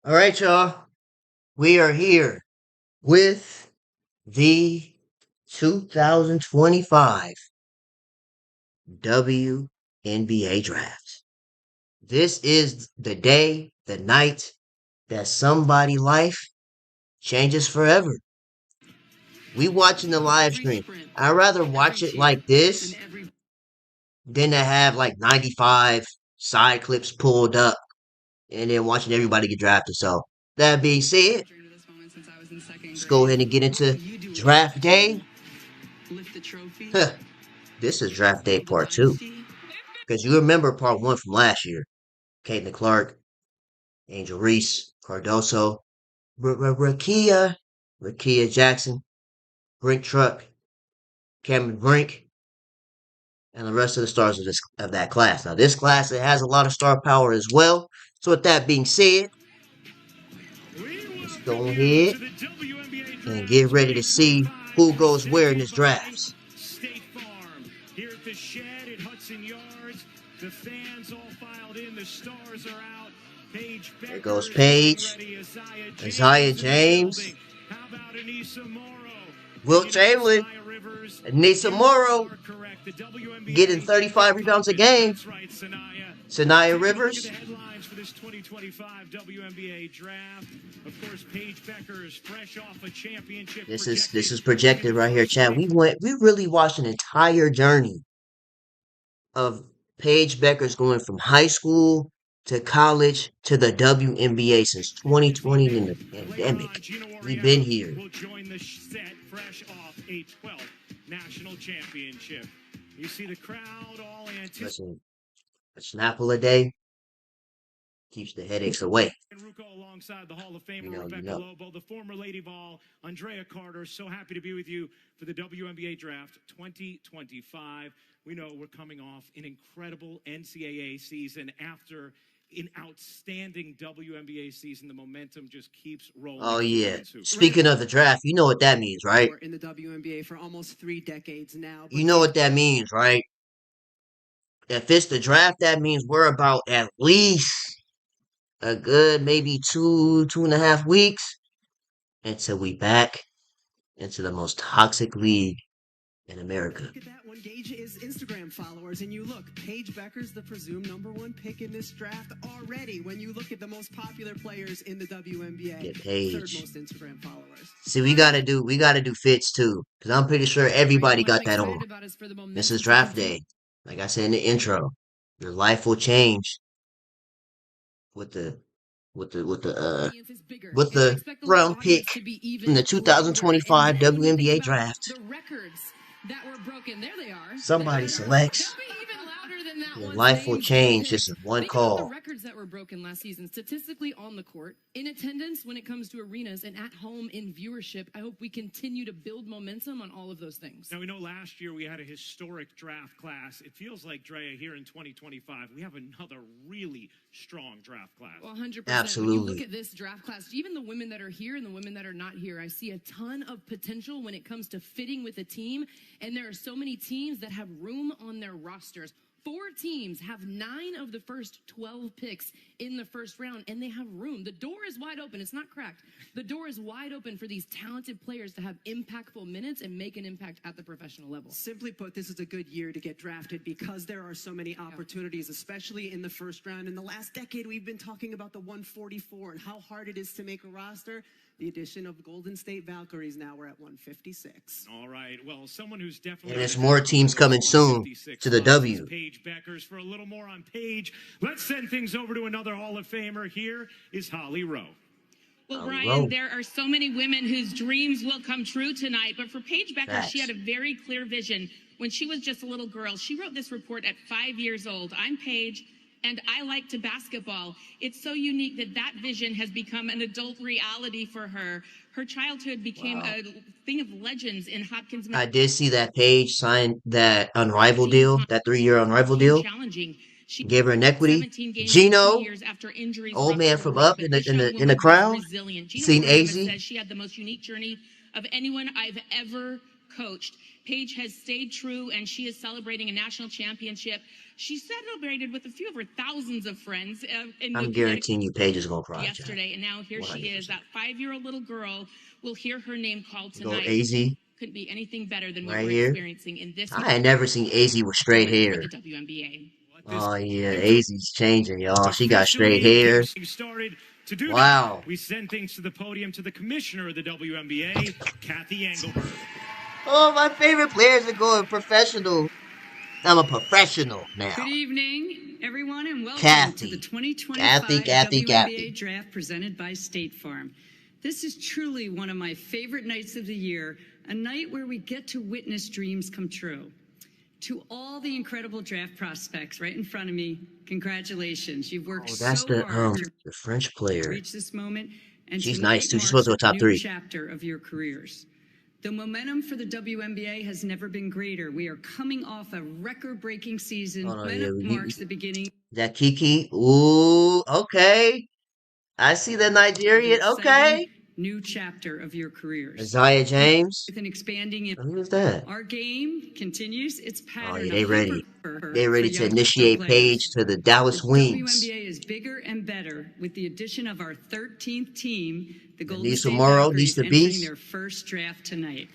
All right, y'all. We are here with the 2025 WNBA draft. This is the day, the night that somebody' life changes forever. We watching the live stream. I'd rather watch it like this than to have like 95 side clips pulled up and then watching everybody get drafted. So that being said, let's go ahead and get into draft day. This is draft day part two. Because you remember part one from last year. Caitlin Clark, Angel Reese, Cardoso, Rakia Jackson, Brink Truck, Cameron Brink, and the rest of the stars of that class. Now this class it has a lot of star power as well. So with that being said, let's go ahead and get ready to see who goes where in this draft. State Farm here at the shed at Hudson Yards. The fans all filed in. The stars are out. Paige Becker. There goes Paige. Isaiah James. How about Anissa Morrow? Wilt Chamberlain. Anissa Morrow getting 35 rebounds a game. Sanaya Rivers. For this 2025 WNBA draft, of course, Paige Becker is fresh off a championship. This is projected right here, Chad. We really watched an entire journey of Paige Becker's going from high school to college to the WNBA since 2020 in the pandemic. We've been here. Will join the set fresh off a 12th national championship. You see the crowd all anticipating. Listen, a Snapple a day keeps the headaches away. Alongside the Hall of Famer Rebecca Lobo, the former Lady Vol, Andrea Carter. So happy to be with you for the WNBA Draft 2025. We know we're coming off an incredible NCAA season after an outstanding WNBA season. The momentum just keeps rolling. Oh yeah. Speaking of the draft, you know what that means, right? We're in the WNBA for almost 3 decades now. You know what that means, right? If it's the draft, that means we're about at least a good maybe 2.5 weeks until we back into the most toxic league in America. Look at that one. Gauge his Instagram followers, and you look. Paige Becker's the presumed #1 pick in this draft already. When you look at the most popular players in the WNBA, Get Paige. third most Instagram followers. See, we gotta do fits too, because I'm pretty sure everybody got that on. This is draft day. Like I said in the intro, your life will change with the round pick in the 2025 WNBA draft. Somebody selects. Your life will change just in one call. The records that were broken last season, statistically on the court, in attendance when it comes to arenas, and at home in viewership. I hope we continue to build momentum on all of those things. Now, we know last year we had a historic draft class. It feels like, Drea, here in 2025, we have another really strong draft class. Well, 100%. Absolutely. When you look at this draft class, even the women that are here and the women that are not here, I see a ton of potential when it comes to fitting with a team, and there are so many teams that have room on their rosters. 4 teams have 9 of the first 12 picks in the first round, and they have room. The door is wide open. It's not cracked. The door is wide open for these talented players to have impactful minutes and make an impact at the professional level. Simply put, this is a good year to get drafted because there are so many opportunities, especially in the first round. In the last decade, we've been talking about the 144 and how hard it is to make a roster. The addition of Golden State Valkyries, now we're at 156. All right. Well, someone who's definitely... And there's more teams coming soon to the W. Paige Beckers. For a little more on Paige, let's send things over to another Hall of Famer. Here is Holly Rowe. Well, Brian, there are so many women whose dreams will come true tonight. But for Paige Becker, she had a very clear vision when she was just a little girl. She wrote this report at 5 years old. I'm Paige, and I like to basketball. It's so unique that that vision has become an adult reality for her. Her childhood became a thing of legends in Hopkins. I did see that Paige signed that Unrivaled deal, that 3-year Unrivaled deal. Challenging. She gave her an equity. Gino, old man from up in the crowd. Seen AZ. Says she had the most unique journey of anyone I've ever coached. Paige has stayed true, and she is celebrating a national championship. She celebrated with a few of her thousands of friends in I'm the guaranteeing you Paige is going to cry. yesterday, and now here 100%. She is. That 5-year-old little girl will hear her name called tonight. Go AZ. Couldn't be anything better than what Right we're here. experiencing in this. I had never seen AZ with straight hair. For the WNBA. Oh yeah, AZ's changing, y'all. She got straight hair. Wow. We send things to the podium to the commissioner of the WNBA, Kathy Engelberg. Oh, my favorite players are going professional. I'm a professional now. Good evening, everyone, and welcome to the 2025 WNBA Draft presented by State Farm. This is truly one of my favorite nights of the year, a night where we get to witness dreams come true. To all the incredible draft prospects right in front of me, congratulations. You've worked so hard the French player. to reach this moment, and she's nice too. She's supposed to go top 3. Chapter of your careers. The momentum for the WNBA has never been greater. We are coming off a record-breaking season when marks the beginning. That Kiki? Ooh, okay. I see the Nigerian. Okay. New chapter of your careers. Isaiah James. With an expanding. Who's that? Our game continues its pattern. Oh, yeah, they ready. They ready to initiate Paige to the Dallas Wings. WNBA is bigger and better with the addition of our 13th team, the Golden Denise State Morrow, Valkyries, Lisa entering Beast. their first draft tonight.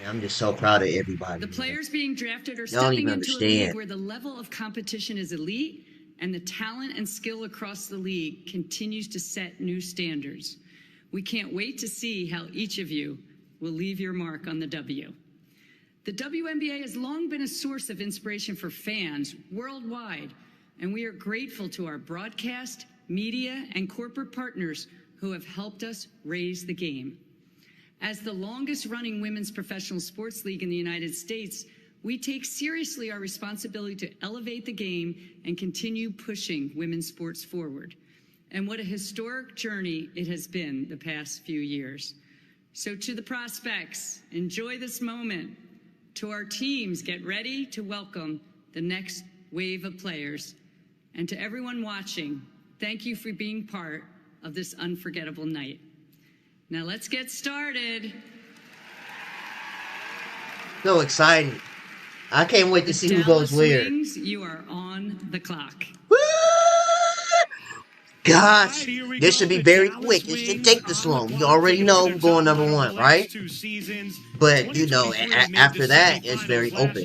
I'm just so proud of everybody. The players being drafted are Y'all stepping even into a understand. league where the level of competition is elite and the talent and skill across the league continues to set new standards. We can't wait to see how each of you will leave your mark on the W. The WNBA has long been a source of inspiration for fans worldwide, and we are grateful to our broadcast, media, and corporate partners who have helped us raise the game. As the longest-running women's professional sports league in the United States, we take seriously our responsibility to elevate the game and continue pushing women's sports forward. And what a historic journey it has been the past few years. So to the prospects, enjoy this moment. To our teams, get ready to welcome the next wave of players. And to everyone watching, thank you for being part of this unforgettable night. Now let's get started. So excited. I can't wait to see who goes where. Wings, you are on the clock. Woo! Gosh, this should be very quick. It should take this long. You already know who's going number 1, right? But, you know, after that, it's very open.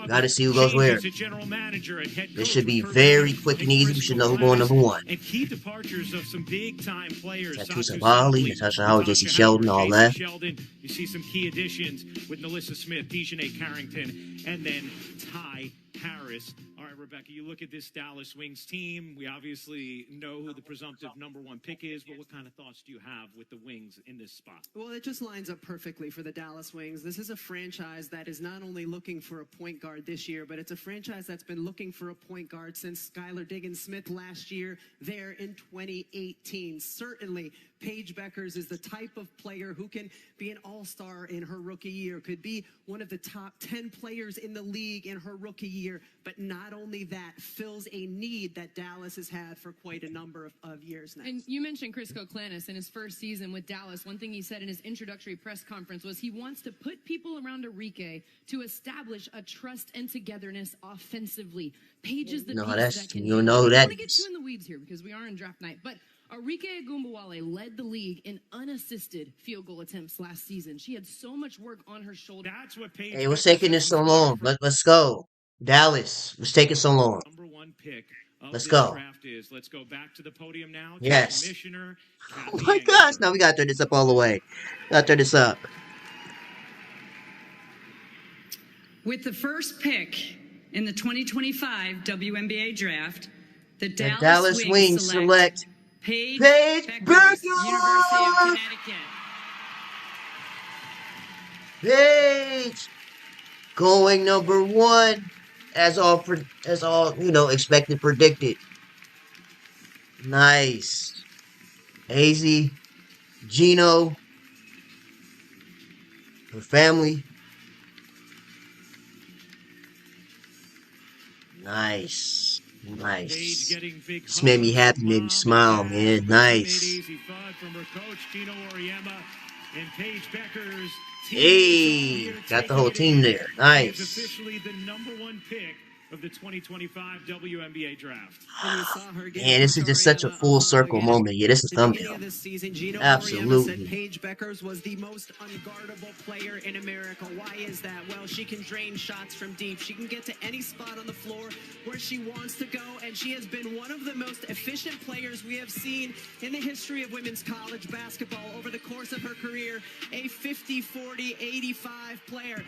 Got to see who goes where. This should be very quick and easy. We should know who's going number 1. And key departures of some big-time players. Tatusha Bali, Natasha Howard, J.C. Sheldon, all that. You see some key additions with Nalissa Smith, Dejanay Carrington, and then Ty Harris. All right, Rebecca, you look at this Dallas Wings team. We obviously know who the presumptive number 1 pick is, but what kind of thoughts do you have with the Wings in this spot? Well, it just lines up perfectly for the Dallas Wings. This is a franchise that is not only looking for a point guard this year, but it's a franchise that's been looking for a point guard since Skylar Diggins-Smith last year there in 2018. Certainly, Paige Bueckers is the type of player who can be an all-star in her rookie year, could be one of the top 10 players in the league in her rookie year, but not only that, fills a need that Dallas has had for quite a number of years now. And you mentioned Chris Koklanis in his first season with Dallas. One thing he said in his introductory press conference was he wants to put people around Enrique to establish a trust and togetherness offensively. Paige is the piece that can you know that. I want to get too in the weeds here because we are in draft night, but Arike Agumbawale led the league in unassisted field goal attempts last season. She had so much work on her shoulder. That's what Paige. Hey, what's taking this so long? Let's go. Dallas, what's taking so long? Number 1 pick of Let's this go. draft is. Let's go back to the podium now. Yes. Commissioner Oh my gosh, now we got to turn this up all the way. Got to turn this up. With the first pick in the 2025 WNBA Draft, the Dallas Wings select Paige Bueckers! University of Connecticut. Paige going number 1, as all expected, predicted. Nice. AZ, Gino, her family. Nice. Nice. This made me happy, made me smile, man. Nice. Hey, got the whole team there. Nice. Officially the #1 pick of the 2025 WNBA draft. Man, this is just such a full circle moment. Yeah, this is a thumbnail. Of this season, Gina Auriemma said Absolutely. Paige Beckers was the most unguardable player in America. Why is that? Well, she can drain shots from deep. She can get to any spot on the floor where she wants to go, and she has been one of the most efficient players we have seen in the history of women's college basketball over the course of her career. A 50, 40, 85 player.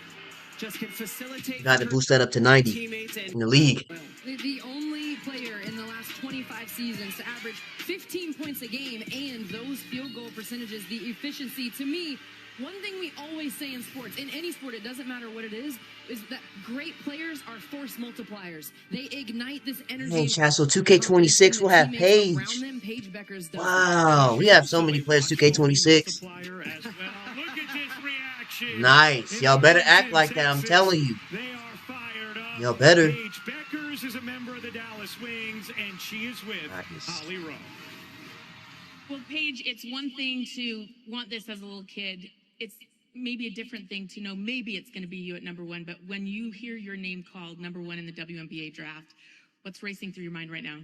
Just can facilitate. Got to boost that up to 90 in the league. The only player in the last 25 seasons to average 15 points a game and those field goal percentages, the efficiency. To me, one thing we always say in sports, in any sport, it doesn't matter what it is that great players are force multipliers. They ignite this energy. Man, chat, so 2K26 will have Paige. Wow, we have so many players 2K26. Nice. Y'all better act like that, I'm telling you. Y'all better. Paige Beckers is a member of the Dallas Wings, and she is with Holly Rowe. Well, Paige, it's one thing to want this as a little kid. It's maybe a different thing to know maybe it's going to be you at #1, but when you hear your name called #1 in the WNBA draft, what's racing through your mind right now?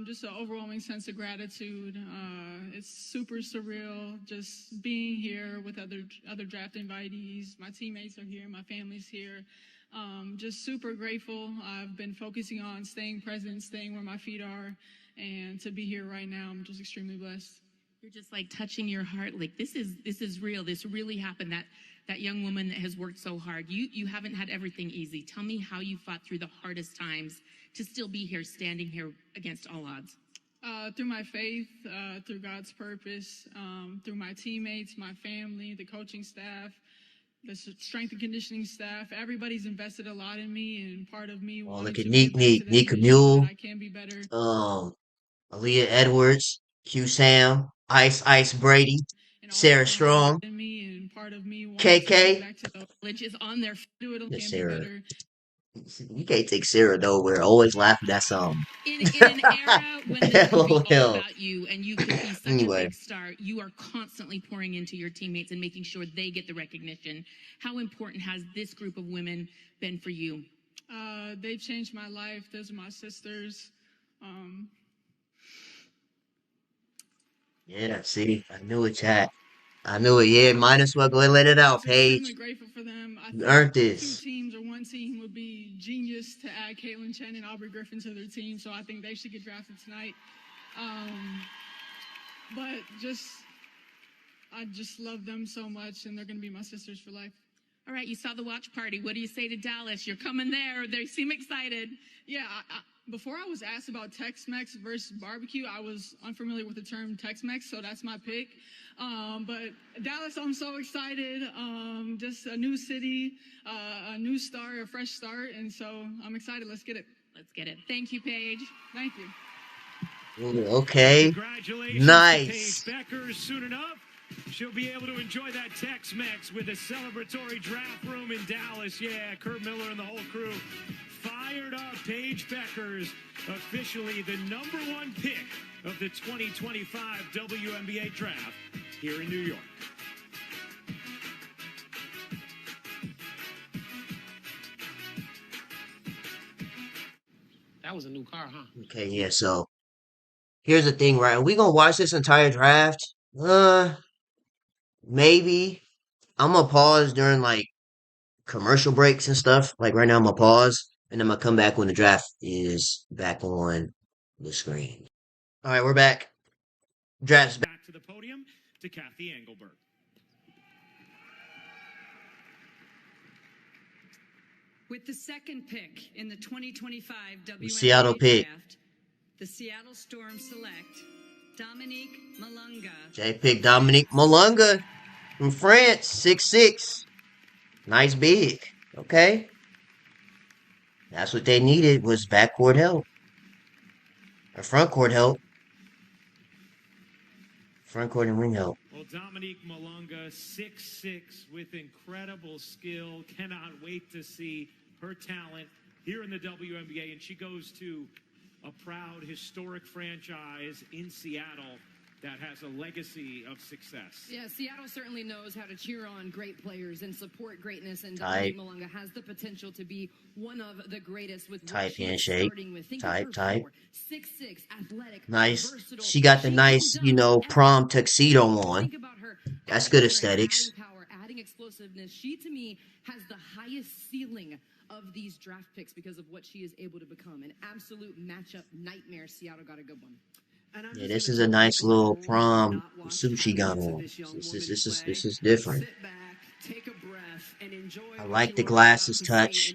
Just an overwhelming sense of gratitude. It's super surreal just being here with other draft invitees. My teammates are here, my family's here. Just super grateful. I've been focusing on staying present, staying where my feet are, and to be here right now, I'm just extremely blessed. You're just like touching your heart. Like this is real. This really happened. That young woman that has worked so hard. You haven't had everything easy. Tell me how you fought through the hardest times to still be here, standing here against all odds. Through my faith, through God's purpose, through my teammates, my family, the coaching staff, the strength and conditioning staff. Everybody's invested a lot in me, and part of me. Oh, look at Nika Mule, I can be better. Aaliyah Edwards, Q Sam, Ice Brady, Sarah Strong, KK. Is on their Yes, Sarah. You can't take Sarah nowhere. Always laughing at something. In an era when this could be all about you and you could be such a big star, you are constantly pouring into your teammates and making sure they get the recognition. How important has this group of women been for you? They've changed my life. Those are my sisters. Yeah, see, I knew it, chat. I knew it. Yeah, might as well go ahead and let it out, Paige. I'm grateful for them. You earned this. 2 teams or 1 team would be genius to add Caitlin Chen and Aubrey Griffin to their team, so I think they should get drafted tonight. But I just love them so much, and they're going to be my sisters for life. All right, you saw the watch party. What do you say to Dallas? You're coming there. They seem excited. Yeah, before I was asked about Tex-Mex versus barbecue, I was unfamiliar with the term Tex-Mex, so that's my pick. But Dallas, I'm so excited. Just a new city, a new start, a fresh start, and so I'm excited. Let's get it. Let's get it. Thank you, Paige. Thank you. Okay. Congratulations nice. To Paige Beckers. Soon enough, she'll be able to enjoy that Tex-Mex with a celebratory draft room in Dallas. Yeah, Kurt Miller and the whole crew fired up. Paige Beckers, officially the #1 pick of the 2025 WNBA draft here in New York. That was a new car, huh? Okay, yeah, so here's the thing, right? Are we gonna watch this entire draft? Maybe. I'm gonna pause during like commercial breaks and stuff. Like right now, I'm gonna pause and I'm gonna come back when the draft is back on the screen. All right, we're back. Draft's back. Back to the podium to Kathy Engelberg. With the second pick in the 2025 WNBA Seattle pick. draft, the Seattle Storm select Dominique Malunga. Jay picked Dominique Malunga from France, 6'6". Nice big. Okay. That's what they needed was backcourt help. Or front court help. Front court and wing help. Well, Dominique Malunga, 6'6", with incredible skill. Cannot wait to see her talent here in the WNBA. And she goes to a proud, historic franchise in Seattle that has a legacy of success. Yeah, Seattle certainly knows how to cheer on great players and support greatness, and Dominique Malonga has the potential to be one of the greatest with what she is starting with. Think of her 4'6", athletic, nice. versatile. She got the nice, prom tuxedo on. Think about her. That's good aesthetics. Adding power, adding explosiveness. She, to me, has the highest ceiling of these draft picks because of what she is able to become. An absolute matchup nightmare. Seattle got a good one. Yeah, this is a nice little prom suit she got on. This is different. I like the glasses touch.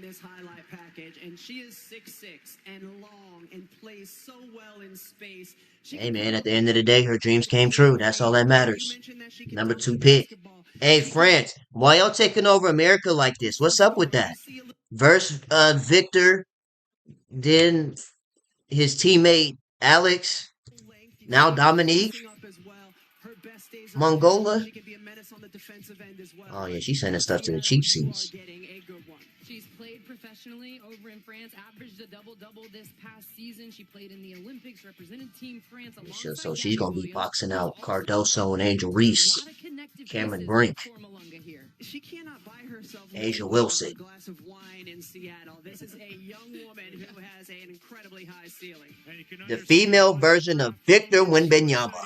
And she is 6'6" and long and plays so well in space. Hey man, at the end of the day, her dreams came true. That's all that matters. Number 2 pick. Hey France, why y'all taking over America like this? What's up with that? Verse Victor, then his teammate Alex. Now Dominique, Mongola. Oh yeah, she's sending stuff to the cheap seats. She's played professionally over in France, averaged a double-double this past season. She played in the Olympics, represented Team France. So she's gonna be boxing out Cardoso and Angel Reese, Cameron Brink, she cannot buy herself Asia Wilson. A glass of wine in Seattle. This is a young woman who has an incredibly high ceiling. The female version of Victor Wembanyama.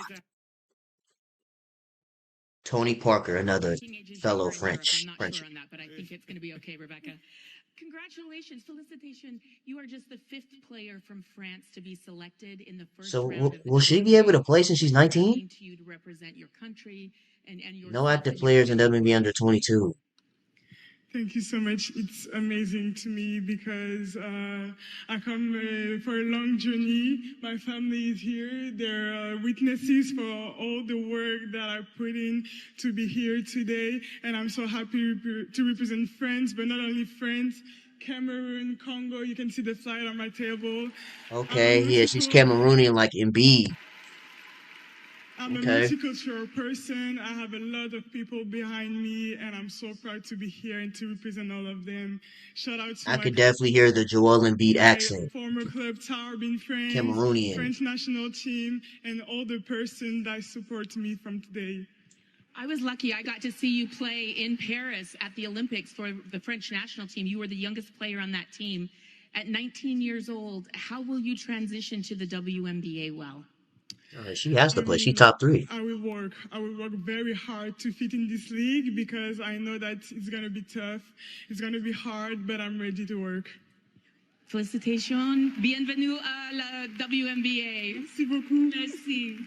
Tony Parker, another fellow French. I'm not sure on that, but I think it's going to be okay, Rebecca. Congratulations, felicitation. You are just the 5th player from France to be selected in the first round. So will she be able to play since she's 19? To you to represent your country and your no active players in WNBA under 22. Thank you so much. It's amazing to me because I come for a long journey. My family is here. They're witnesses for all the work that I put in to be here today. And I'm so happy to represent France, but not only France, Cameroon, Congo. You can see the flag on my table. Okay, yeah, she's Cameroonian like Embiid. I'm a multicultural person. I have a lot of people behind me, and I'm so proud to be here and to represent all of them. Shout out to I could definitely hear the Joel Embiid accent. Former club Tarbin France, Cameroonian. French national team, and all the person that support me from today. I was lucky. I got to see you play in Paris at the Olympics for the French national team. You were the youngest player on that team. At 19 years old, how will you transition to the WNBA well? She has to play. She's top 3. I will work very hard to fit in this league because I know that it's going to be tough. It's going to be hard, but I'm ready to work. Félicitations. Bienvenue à la WNBA. Merci beaucoup. Merci.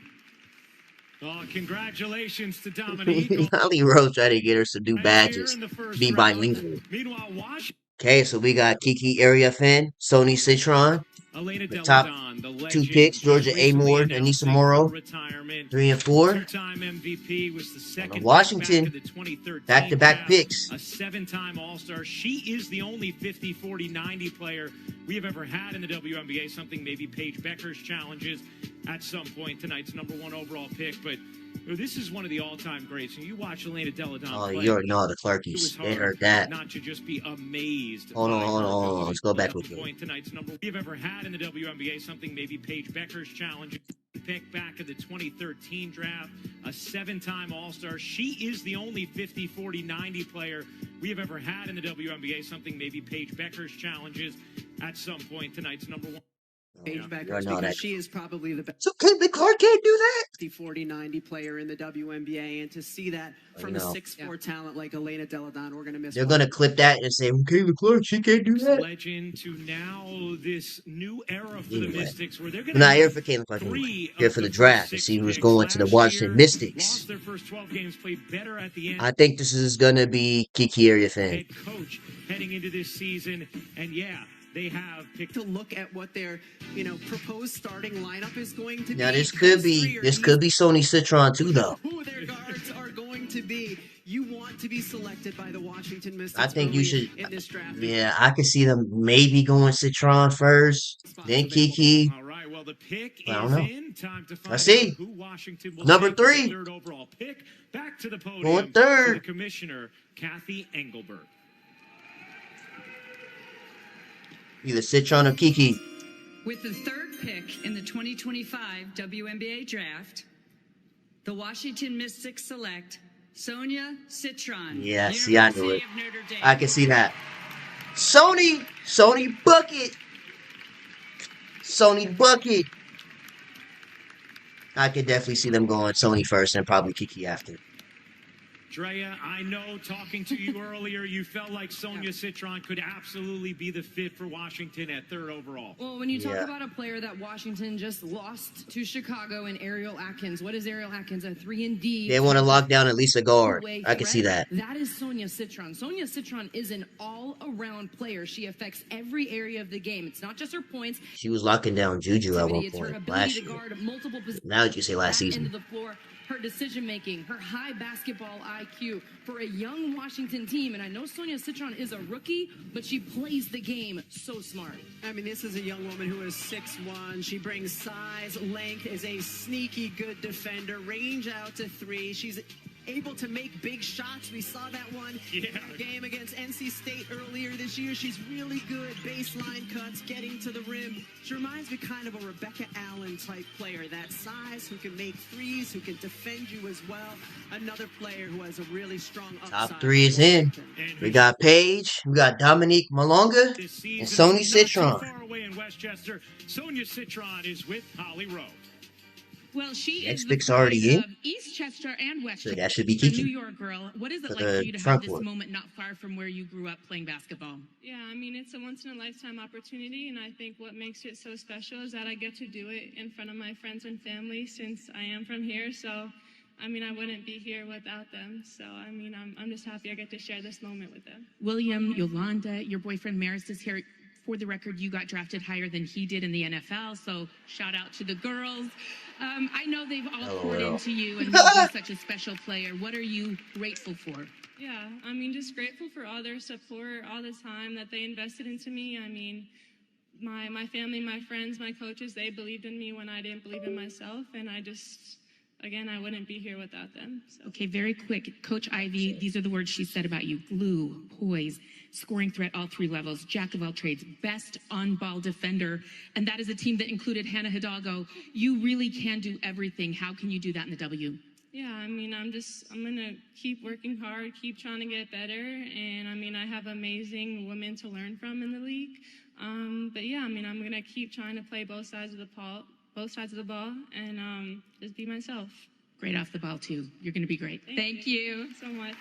Oh, congratulations to Dominique. Holly Rose tried to get her some new badges. Be bilingual. Meanwhile, Washington. Okay, so we got Kiki Area-Fan, Sony Citron. The top 2 picks, Georgia Amore, Anissa Morrow, 3 and 4. Two-time MVP was the second Washington, back-to-back picks. A 7-time All-Star. She is the only 50, 40, 90 player we have ever had in the WNBA. Something maybe Paige Becker's challenges at some point. Tonight's number 1 overall pick, but this is one of the all-time greats. And you watch Elena Delle Donne Oh, play, you already know the Clarkies. They heard that. not to just be amazed. Hold on. Let's go back with you. Tonight's number we've ever had in the WNBA. Something maybe Paige Becker's challenge. Pick back in the 2013 draft. A 7-time All-Star. She is the only 50, 40, 90 player we have ever had in the WNBA. Something maybe Paige Becker's challenges at some point. Tonight's number 1. Paige Becker, because she is probably the best. So Clark can't do that? 40, 90 player in the WNBA, and to see that from a 6'4" talent like Elena Delle Donne, we're going to miss. They're going to clip that and say, Caitlin Clark, she can't do that. Legend to now this new era for the Mystics, where they're going to not here for Caitlin Clark. Here for the draft to see who's going to the Washington Mystics. Their first 12 games, played better at the end. I think this is going to be Kiki Area-Fan. Head coach heading into this season, and yeah. They have picked to look at what their, proposed starting lineup is going to be. Now this could be Sony Citron too, though. Who their guards are going to be. You want to be selected by the Washington Mystics. I think you should. In this draft. Yeah, I could see them maybe going Citron first, then Kiki. All right, well the pick I don't know. in. Time to find I see. Who Washington will Number take 3. The 3rd overall pick. Back to the podium. Going 3rd. To the commissioner, Kathy Engelberg. Either Citron or Kiki. With the 3rd pick in the 2025 WNBA draft, the Washington Mystics select Sonia Citron. Yeah, see, I knew it. University of Notre Dame. I can see that. Sony Bucket. Sony Bucket. I could definitely see them going Sony first and probably Kiki after. Drea, I know talking to you earlier, you felt like Sonia Citron could absolutely be the fit for Washington at 3rd overall. Well, when you talk about a player that Washington just lost to Chicago and Ariel Atkins, what is Ariel Atkins? A 3-and-D. They want to lock down at least a guard. I can see that. That is Sonia Citron. Sonia Citron is an all-around player. She affects every area of the game. It's not just her points. She was locking down Juju at one It's her point ability last to year. guard multiple positions. Now that you say last End season. of the floor, her decision-making, her high basketball IQ for a young Washington team. And I know Sonia Citron is a rookie, but she plays the game so smart. I mean, this is a young woman who is 6'1". She brings size, length, is a sneaky good defender, range out to 3. She's able to make big shots. We saw that one in the game against NC State earlier this year. She's really good. Baseline cuts, getting to the rim. She reminds me kind of a Rebecca Allen type player. That size, who can make threes, who can defend you as well. Another player who has a really strong upside. Top 3 is in. We got Paige, we got Dominique Malonga, and Sony Citron. Not too far away in Westchester, Sonia Citron is with Holly Rowe. Well, she Next is the pick's already pride in. of Eastchester and Westchester. So that should be The Kiki. New York girl. What is it For like the for you to have front this court. moment not far from where you grew up playing basketball? Yeah, I mean, it's a once-in-a-lifetime opportunity, and I think what makes it so special is that I get to do it in front of my friends and family since I am from here. So, I mean, I wouldn't be here without them. So, I mean, I'm just happy I get to share this moment with them. William, Yolanda, your boyfriend Maris is here. For the record, you got drafted higher than he did in the NFL, so shout out to the girls. I know they've all poured into you and made you such a special player. What are you grateful for? Yeah, I mean, just grateful for all their support, all the time that they invested into me. I mean, my family, my friends, my coaches, they believed in me when I didn't believe in myself, and I just, again, I wouldn't be here without them. So. Okay, very quick. Coach Ivy, these are the words she said about you. Glue, poise, scoring threat all 3 levels, jack of all trades, best on-ball defender. And that is a team that included Hannah Hidalgo. You really can do everything. How can you do that in the W? Yeah, I mean, I'm going to keep working hard, keep trying to get better. And, I mean, I have amazing women to learn from in the league. But, yeah, I mean, I'm going to keep trying to play both sides of the ball and just be myself. Great off the ball, too. You're going to be great. Thank you so much.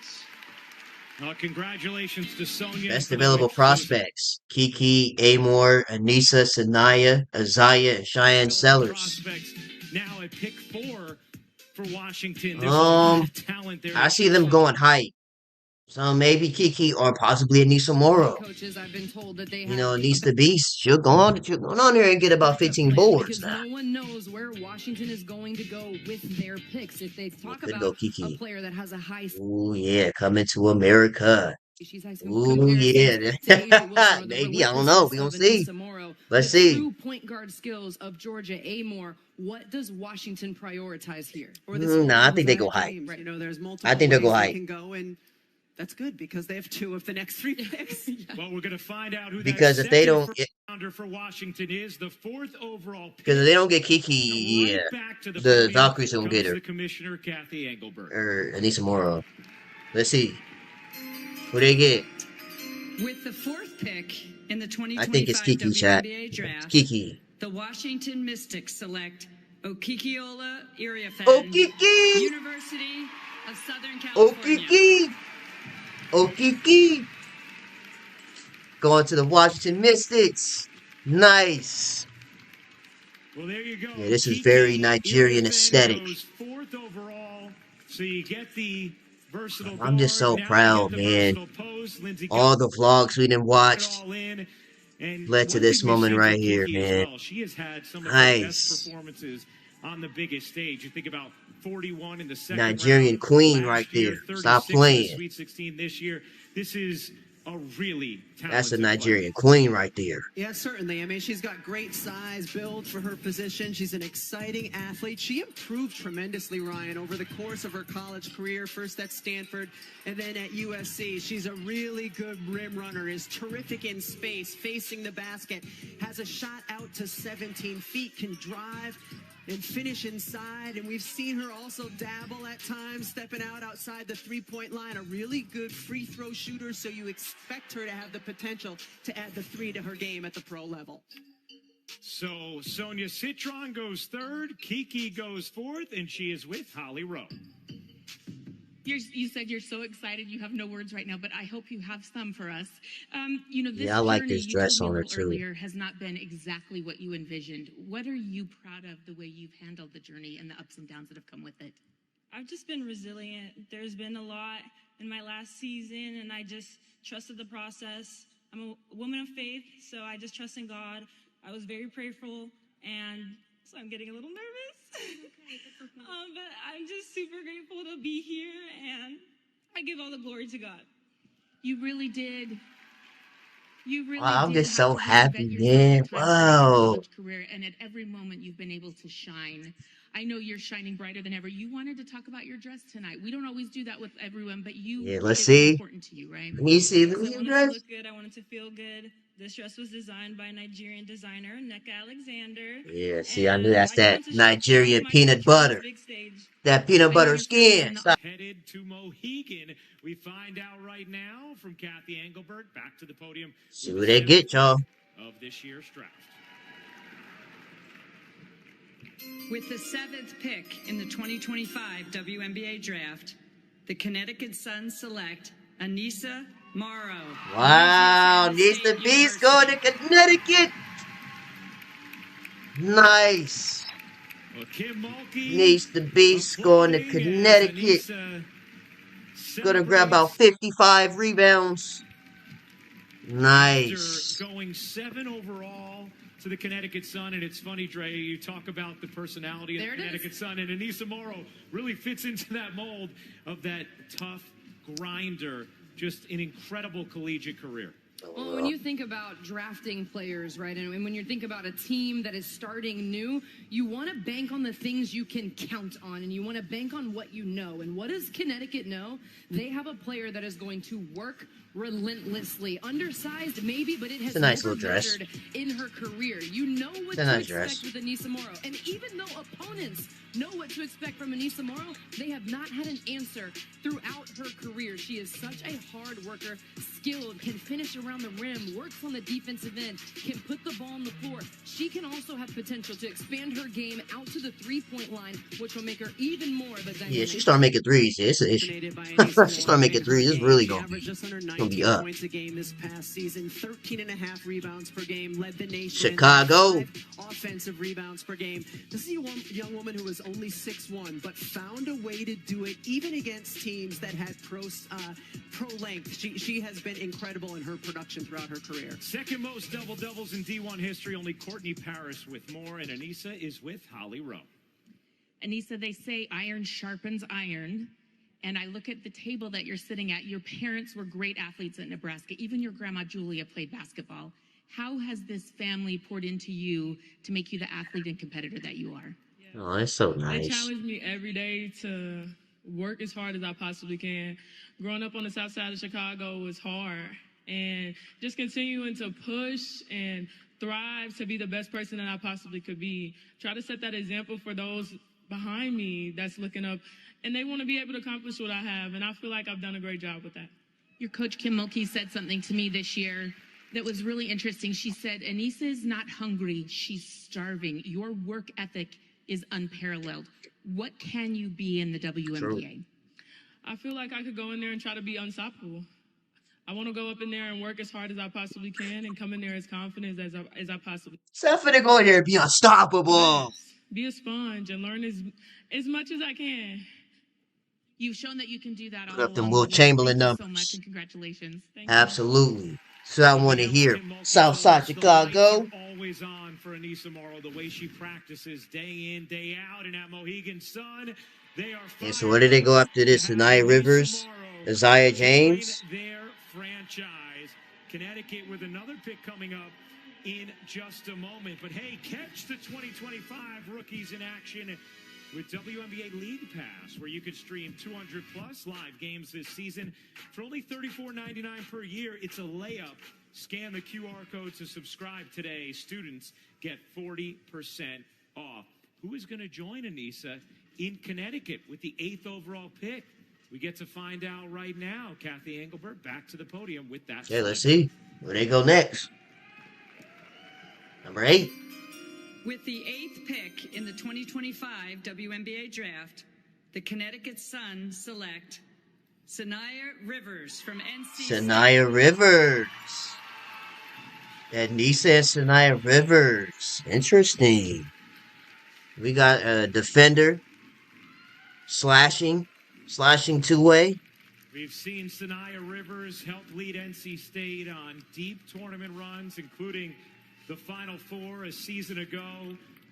Congratulations to Sonia. Best available prospects: Kiki, Amor, Anissa, Sanaya, Azaya, and Cheyenne Sellers. Prospects now at pick 4 for Washington. There's a lot of talent there. I see them going height. So maybe Kiki or possibly Anissa Moro. Coaches, I've been told that they You know, Anissa Beast, she'll go on there and get about 15 boards because now. no one knows where Washington is going to go with their picks. If they talk about a player that has a high... Ooh, yeah, coming to America. Ooh, yeah. Maybe, I don't know. We're going to see. Let's see. True point guard skills of Georgia Amor. What does Washington prioritize here? I think they go height. You know, there's multiple I think they'll go ways height. they can go, and that's good because they have 2 of the next 3 picks. Well, we're going to find out who because that if they don't rounder for Washington is, the 4th overall pick. Because if they don't get Kiki, yeah, the Valkyries will get her. The commissioner, Kathy Engelberg. Or Anissa Moro. Let's see. Who they get? With the 4th pick in the 2025 I think it's Kiki, chat. draft, It's Kiki. the Washington Mystics select Okikiola Iriafen, Okiki! University of Southern California. Okiki! Okiki! Going to the Washington Mystics. Nice. Well, there you go. Yeah, this is very Nigerian aesthetic. 4th overall, so you get the versatile I'm just so guard, proud, now you get the man. versatile post. Lindsey All the vlogs we done watched and led to one this thing we've moment seen right from here, Kiki as man. well, she has had some of the Nice. best performances on the biggest stage. You think about 41 in the second Nigerian round queen last right year, there. 36 Stop in the playing. Sweet 16 this year. This is a really talented That's a Nigerian player. queen right there. Yeah, certainly. I mean, she's got great size, build for her position. She's an exciting athlete. She improved tremendously, Ryan, over the course of her college career, first at Stanford and then at USC. She's a really good rim runner, is terrific in space, facing the basket, has a shot out to 17 feet, can drive and finish inside. And we've seen her also dabble at times, stepping out outside the three-point line. A really good free throw shooter, so you expect her to have the potential to add the three to her game at the pro level. So Sonia Citron goes third, Kiki goes fourth, and she is with Holly Rowe. You said you're so excited. You have no words right now, but I hope you have some for us. This Yeah, I like journey, this dress you told on me her a little too. earlier, has not been exactly what you envisioned. What are you proud of the way you've handled the journey and the ups and downs that have come with it? I've just been resilient. There's been a lot in my last season, and I just trusted the process. I'm a woman of faith, so I just trust in God. I was very prayerful, and so I'm getting a little nervous. But I'm just super grateful to be here, and I give all the glory to God. You really did. You really Wow, I'm did just have so to happy, reinvent yourself man. at times during your Wow. college career, and at every moment you've been able to shine. I know you're shining brighter than ever. You wanted to talk about your dress tonight. We don't always do that with everyone, but Yeah, it let's was see. important to you, right? Let me see. Let Yes, me I see the wanted to dress. look good. I wanted to feel good. This dress was designed by a Nigerian designer, Neka Alexander. Yeah, see, I knew And that's I just that wanted to show off Nigerian my peanut culture on this butter. big stage. That peanut I know butter your friends are skin. in the Headed to Mohegan. We find out right now from Kathy Engelbert. Back to the podium. See with what the they seventh get, y'all. pick of this year's draft. With the 7th pick in the 2025 WNBA draft, the Connecticut Sun select Anissa Morrow. Wow, Louisiana needs State the beast going to University. Connecticut. Nice. Well, Kim Mulkey Needs the beast going to applauding as Connecticut. Anissa Gonna grab about celebrates 55 rebounds. after Nice. going 7 overall to the Connecticut Sun. And it's funny, Dre, you talk about the personality of the Connecticut Sun, and Anissa Morrow really fits into that mold of that tough grinder. Just an incredible collegiate career. Well, when you think about drafting players, right, and when you think about a team that is starting new, you want to bank on the things you can count on, and you want to bank on what you know. And what does Connecticut know? They have a player that is going to work relentlessly. Undersized, maybe, but it has It's a nice never little dress. measured in her career. You know what It's a to nice expect dress. with Anissa Morrow. And even though opponents know what to expect from Anissa Morrow, they have not had an answer throughout her career. She is such a hard worker, skilled, can finish around the rim, works on the defensive end, can put the ball on the floor. She can also have potential to expand her game out to the three-point line, which will make her even more of a dynamic. Yeah, she started making threes. Yeah, it's an issue. She started making threes. It's really gonna be up. Points a game this past season, 13.5 rebounds per game, led the nation. Chicago. 5 offensive rebounds per game. This is a young woman who was only 6'1", but found a way to do it even against teams that had pro length. She has been incredible in her production throughout her career. Second most double-doubles in D1 history, only Courtney Paris with more, and Anissa is with Holly Rowe. Anissa, they say iron sharpens iron. And I look at the table that you're sitting at. Your parents were great athletes at Nebraska. Even your grandma, Julia, played basketball. How has this family poured into you to make you the athlete and competitor that you are? Oh, that's so They nice. challenge me every day to work as hard as I possibly can. Growing up on the south side of Chicago was hard. And just continuing to push and thrive to be the best person that I possibly could be. Try to set that example for those behind me that's looking up. And they want to be able to accomplish what I have. And I feel like I've done a great job with that. Your coach, Kim Mulkey, said something to me this year that was really interesting. She said, Anissa is not hungry. She's starving. Your work ethic is unparalleled. What can you be in the WNBA? True. I feel like I could go in there and try to be unstoppable. I want to go up in there and work as hard as I possibly can and come in there as confident as I possibly So I'm finna go in there and be unstoppable. can. Be a sponge and learn as much as I can. You've shown that you can do that all Put up them along. Will the way. Chamberlain Thank you so much, numbers. and congratulations. Thank you. Absolutely. So I want to hear Southside Chicago. Always on for Anissa Morrow, the way she practices day in, day out, and at Mohegan Sun, they are. And so where did they go after this? Anaya Rivers, Isaiah James. Their franchise. Connecticut with another pick coming up in just a moment. But hey, catch the 2025 rookies in action with WNBA League Pass, where you can stream 200-plus live games this season for only $34.99 per year. It's a layup. Scan the QR code to subscribe today. Students get 40% off. Who is going to join Anissa in Connecticut with the 8th overall pick? We get to find out right now. Kathy Engelbert back to the podium with that. Okay, let's see where they go next. Number 8. With the 8th pick in the 2025 WNBA draft, the Connecticut Sun select Sanaya Rivers from NC State. Sanaya Rivers. Anissa and Sanaya Rivers. Interesting. We got a defender. Slashing two-way. We've seen Sanaya Rivers help lead NC State on deep tournament runs, including the Final Four a season ago.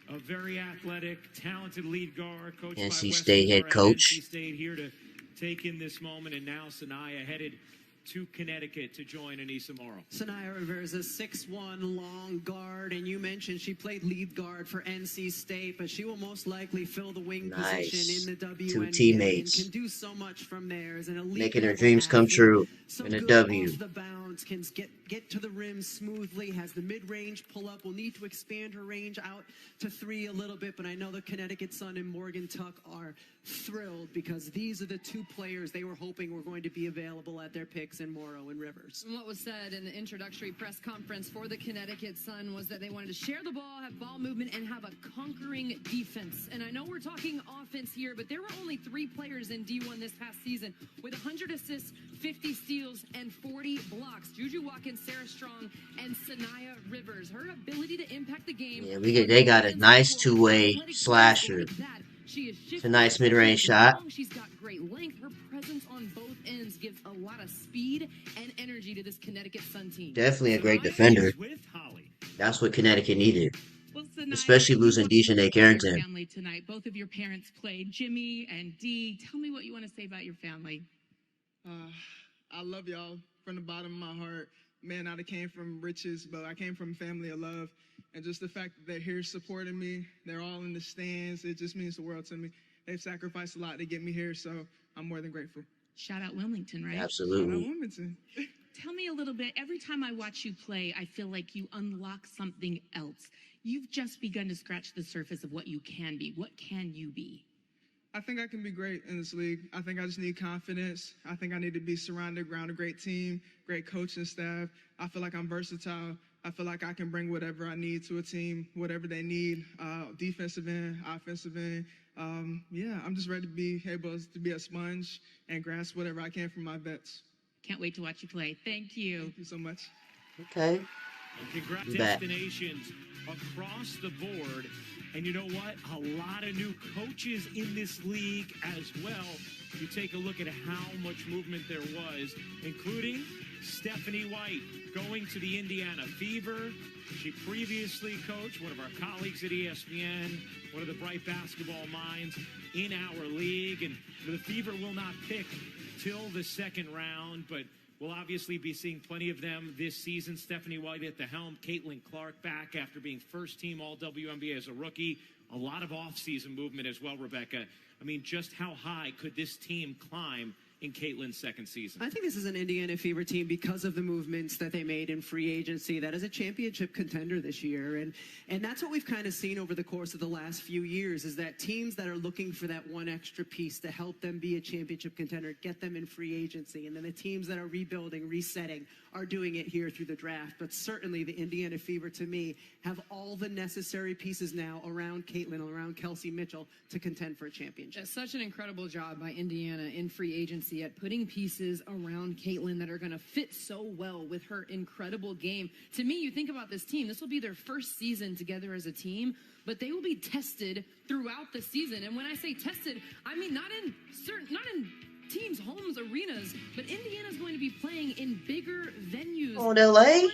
A very athletic, talented lead guard, coached by NC Wes State Moore head at coach. NC State here to take in this moment, and now Sanaya headed to Connecticut to join Anissa Morrow. Sanaya Rivers, a 6'1" long guard, and you mentioned she played lead guard for NC State, but she will most likely fill the wing position in the WNBA. 2 teammates. And can do so much from there as an elite Making her level dreams come athlete. true So in a good W. off the bounce, can get to the rim smoothly, has the mid-range pull-up. Will need to expand her range out to 3 a little bit, but I know the Connecticut Sun and Morgan Tuck are thrilled because these are the 2 players they were hoping were going to be available at their picks in Morrow and Rivers. What was said in the introductory press conference for the Connecticut Sun was that they wanted to share the ball, have ball movement, and have a conquering defense. And I know we're talking offense here, but there were only 3 players in D1 this past season with 100 assists, 50 steals, and 40 blocks. Juju Watkins, Sarah Strong, and Sanaya Rivers. Her ability to impact the game. Yeah, they got a nice two-way slasher. It's a nice mid-range shot. She's got great length. Her presence on both ends gives a lot of speed and energy to this Connecticut Sun team. Definitely a great defender. That's what Connecticut needed. Well, Sanaya, Especially losing Dejanay Carrington. Family tonight. Both of your parents played. Jimmy and Dee. Tell me what you want to say about your family. I love y'all from the bottom of my heart. Man, I came from riches, but I came from a family of love. And just the fact that they're here supporting me, they're all in the stands, it just means the world to me. They've sacrificed a lot to get me here, so I'm more than grateful. Shout out Wilmington, right? Absolutely. Shout out Wilmington. Tell me a little bit. Every time I watch you play, I feel like you unlock something else. You've just begun to scratch the surface of what you can be. What can you be? I think I can be great in this league. I think I just need confidence. I think I need to be surrounded around a great team, great coaching staff. I feel like I'm versatile. I feel like I can bring whatever I need to a team, whatever they need, defensive end, offensive end. I'm just ready to be able to be a sponge and grasp whatever I can from my vets. Can't wait to watch you play. Thank you. Thank you so much. Okay. Congrats destinations across the board. And you know what? A lot of new coaches in this league as well. You take a look at how much movement there was, including Stephanie White going to the Indiana Fever. She previously coached one of our colleagues at ESPN, one of the bright basketball minds in our league. And the Fever will not pick till the second round, but we'll obviously be seeing plenty of them this season. Stephanie White at the helm, Caitlin Clark back after being first-team All-WNBA as a rookie. A lot of off-season movement as well, Rebecca. I mean, just how high could this team climb in Caitlin's second season? I think this is an Indiana Fever team because of the movements that they made in free agency that is a championship contender this year. And that's what we've kind of seen over the course of the last few years is that teams that are looking for that one extra piece to help them be a championship contender, get them in free agency. And then the teams that are rebuilding, resetting, are doing it here through the draft. But certainly the Indiana Fever, to me, have all the necessary pieces now around Caitlin, around Kelsey Mitchell to contend for a championship. It's such an incredible job by Indiana in free agency at putting pieces around Caitlin that are going to fit so well with her incredible game. To me, you think about this team, this will be their first season together as a team, but they will be tested throughout the season. And when I say tested, I mean not in teams' homes, arenas, but Indiana's going to be playing in bigger venues. On LA?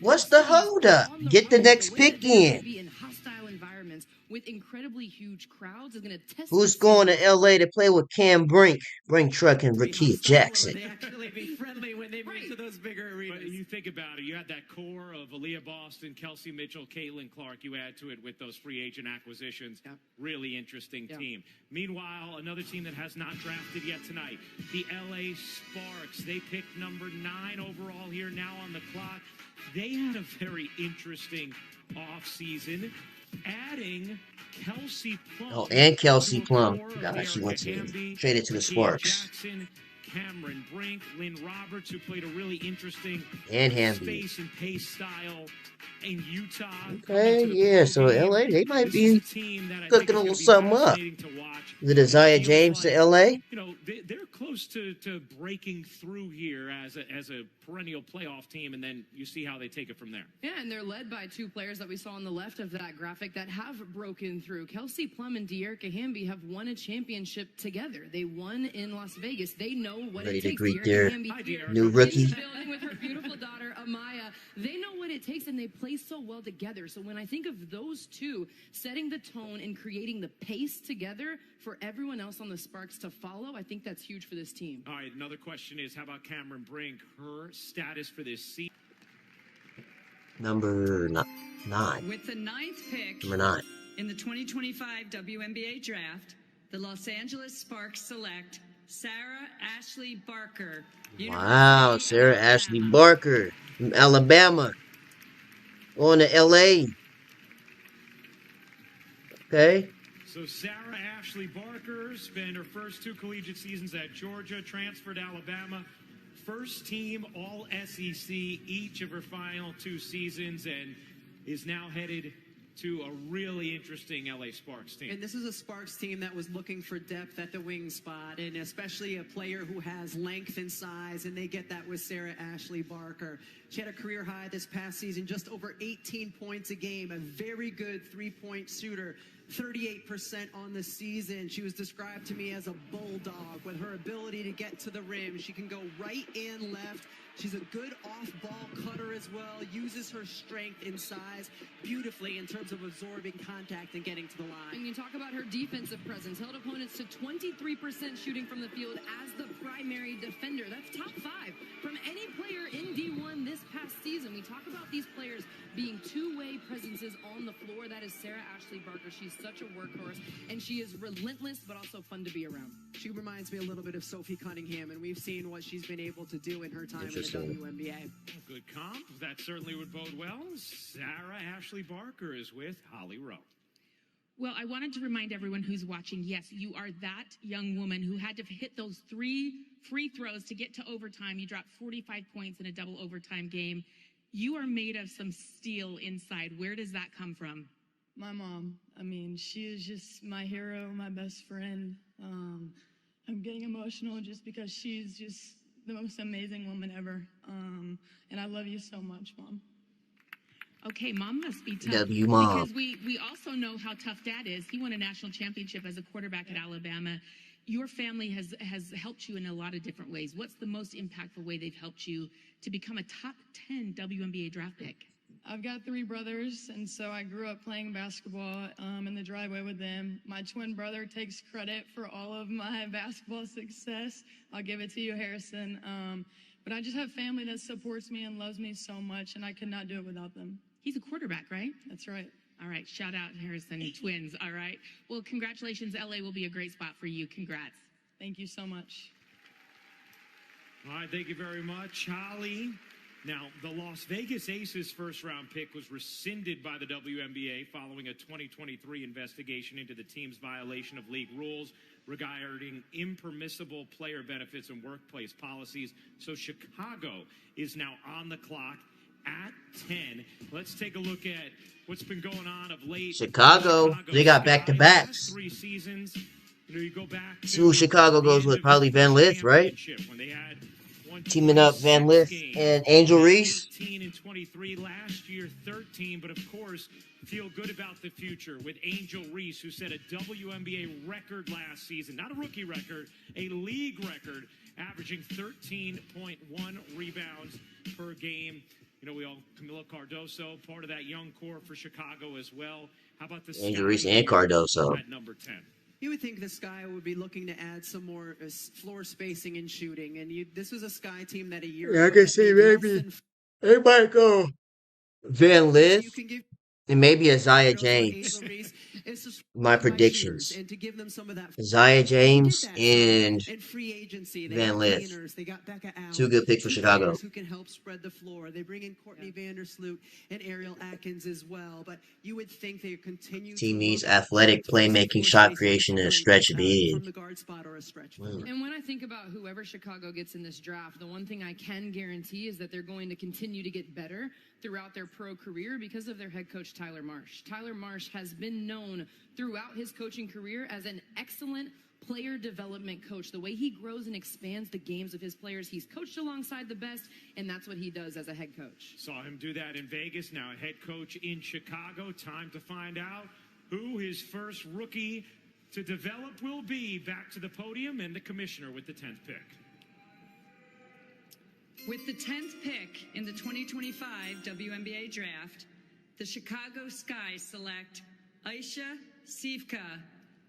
What's the holdup? Get the next pick in. Be in hostile environments with incredibly huge crowds is going to test. Who's going to LA to play with Cam Brink, Truck, and Rakia Jackson? They actually be friendly when they move to those bigger arenas. But you think about it, you had that core of Aaliyah Boston, Kelsey Mitchell, Caitlin Clark. You add to it with those free agent acquisitions. Yep. Really interesting team. Meanwhile, another team that has not drafted yet tonight, the LA Sparks. They picked number 9 overall here now on the clock. They had a very interesting offseason, adding Kelsey Plum. Oh, and Kelsey Plum. She went traded to the Sparks. Jackson, Cameron Brink, Lynn Roberts, who played a really interesting and space and pace style in Utah. Okay, yeah, so LA, they might be cooking a little something up. The Desire James to LA? You know, they're close to breaking through here as a perennial playoff team, and then you see how they take it from there. Yeah, and they're led by 2 players that we saw on the left of that graphic that have broken through. Kelsey Plum and De'Erica Hamby have won a championship together. They won in Las Vegas. They know what Ready it takes. Ready to greet their new rookie. Building with her beautiful daughter, Amaya. They know what it takes, and they play so well together. So when I think of those 2 setting the tone and creating the pace together for everyone else on the Sparks to follow, I think that's huge for this team. All right, another question is, how about Cameron Brink? Her status for this season? Number 9. With the 9th pick Number 9. in the 2025 WNBA draft, the Los Angeles Sparks select Sarah Ashley Barker. Wow, Sarah Ashley Barker from Alabama. Going to LA. Okay. So Sarah Ashley Barker spent her first 2 collegiate seasons at Georgia, transferred to Alabama. First team All SEC each of her final 2 seasons, and is now headed to a really interesting LA Sparks team. And this is a Sparks team that was looking for depth at the wing spot, and especially a player who has length and size, and they get that with Sarah Ashley Barker. She had a career high this past season, just over 18 points a game, a very good 3-point shooter. 38% on the season. She was described to me as a bulldog with her ability to get to the rim. She can go right and left. She's a good off-ball cutter as well, uses her strength and size beautifully in terms of absorbing contact and getting to the line. And you talk about her defensive presence, held opponents to 23% shooting from the field as the primary defender. That's top 5 from any player in D1 this past season. We talk about these players being 2-way presences on the floor. That is Sarah Ashley Barker. She's such a workhorse, and she is relentless but also fun to be around. She reminds me a little bit of Sophie Cunningham, and we've seen what she's been able to do in her time in the WNBA. Good comp. That certainly would bode well. Sarah Ashley Barker is with Holly Rowe. Well, I wanted to remind everyone who's watching, yes, you are that young woman who had to hit those 3 free throws to get to overtime. You dropped 45 points in a double overtime game. You are made of some steel inside. Where does that come from? My mom. I mean, she is just my hero, my best friend. I'm getting emotional just because she's just the most amazing woman ever. And I love you so much, Mom. Okay, Mom must be tough. Love you, Mom. Because we also know how tough Dad is. He won a national championship as a quarterback at Alabama. Your family has helped you in a lot of different ways. What's the most impactful way they've helped you to become a top 10 WNBA draft pick? I've got 3 brothers, and so I grew up playing basketball in the driveway with them. My twin brother takes credit for all of my basketball success. I'll give it to you, Harrison. But I just have family that supports me and loves me so much, and I could not do it without them. He's a quarterback, right? That's right. All right, shout out Harrison, twins, all right. Well, congratulations. LA will be a great spot for you. Congrats. Thank you so much. All right, thank you very much, Holly. Now, the Las Vegas Aces first-round pick was rescinded by the WNBA following a 2023 investigation into the team's violation of league rules regarding impermissible player benefits and workplace policies. So Chicago is now on the clock at 10. Let's take a look at what's been going on of late. Chicago, they got back-to-backs. 3 seasons. You know, you go back to See who Chicago goes with, probably Van Lith, right? When they had Teaming up Van Lith and Angel Reese. 18 and 23 last year, 13, but of course, feel good about the future with Angel Reese, who set a WNBA record last season. Not a rookie record, a league record, averaging 13.1 rebounds per game. Camilo Cardoso, part of that young core for Chicago as well. How about the Injuries and Cardoso at number 10? You would think the Sky would be looking to add some more floor spacing and shooting, and this was a Sky team that a year ago. I can see maybe they might go Van Lith and maybe Isaiah James. My predictions: Isaiah James and free agency. Van Lith. They got Becca Allen. 2 good picks for Chicago. Who can help spread the floor. They bring in Courtney Vandersloot and Ariel Atkins as well. But you would think they continue. Team needs athletic playmaking, shot creation, and a stretch big. From the guard spot or a stretch. And when I think about whoever Chicago gets in this draft, the one thing I can guarantee is that they're going to continue to get better throughout their pro career because of their head coach, Tyler Marsh. Tyler Marsh has been known throughout his coaching career as an excellent player development coach. The way he grows and expands the games of his players, he's coached alongside the best, and that's what he does as a head coach. Saw him do that in Vegas, now a head coach in Chicago. Time to find out who his first rookie to develop will be. Back to the podium and the commissioner with the 10th pick. With the 10th pick in the 2025 WNBA draft, the Chicago Sky select Aisha Sivka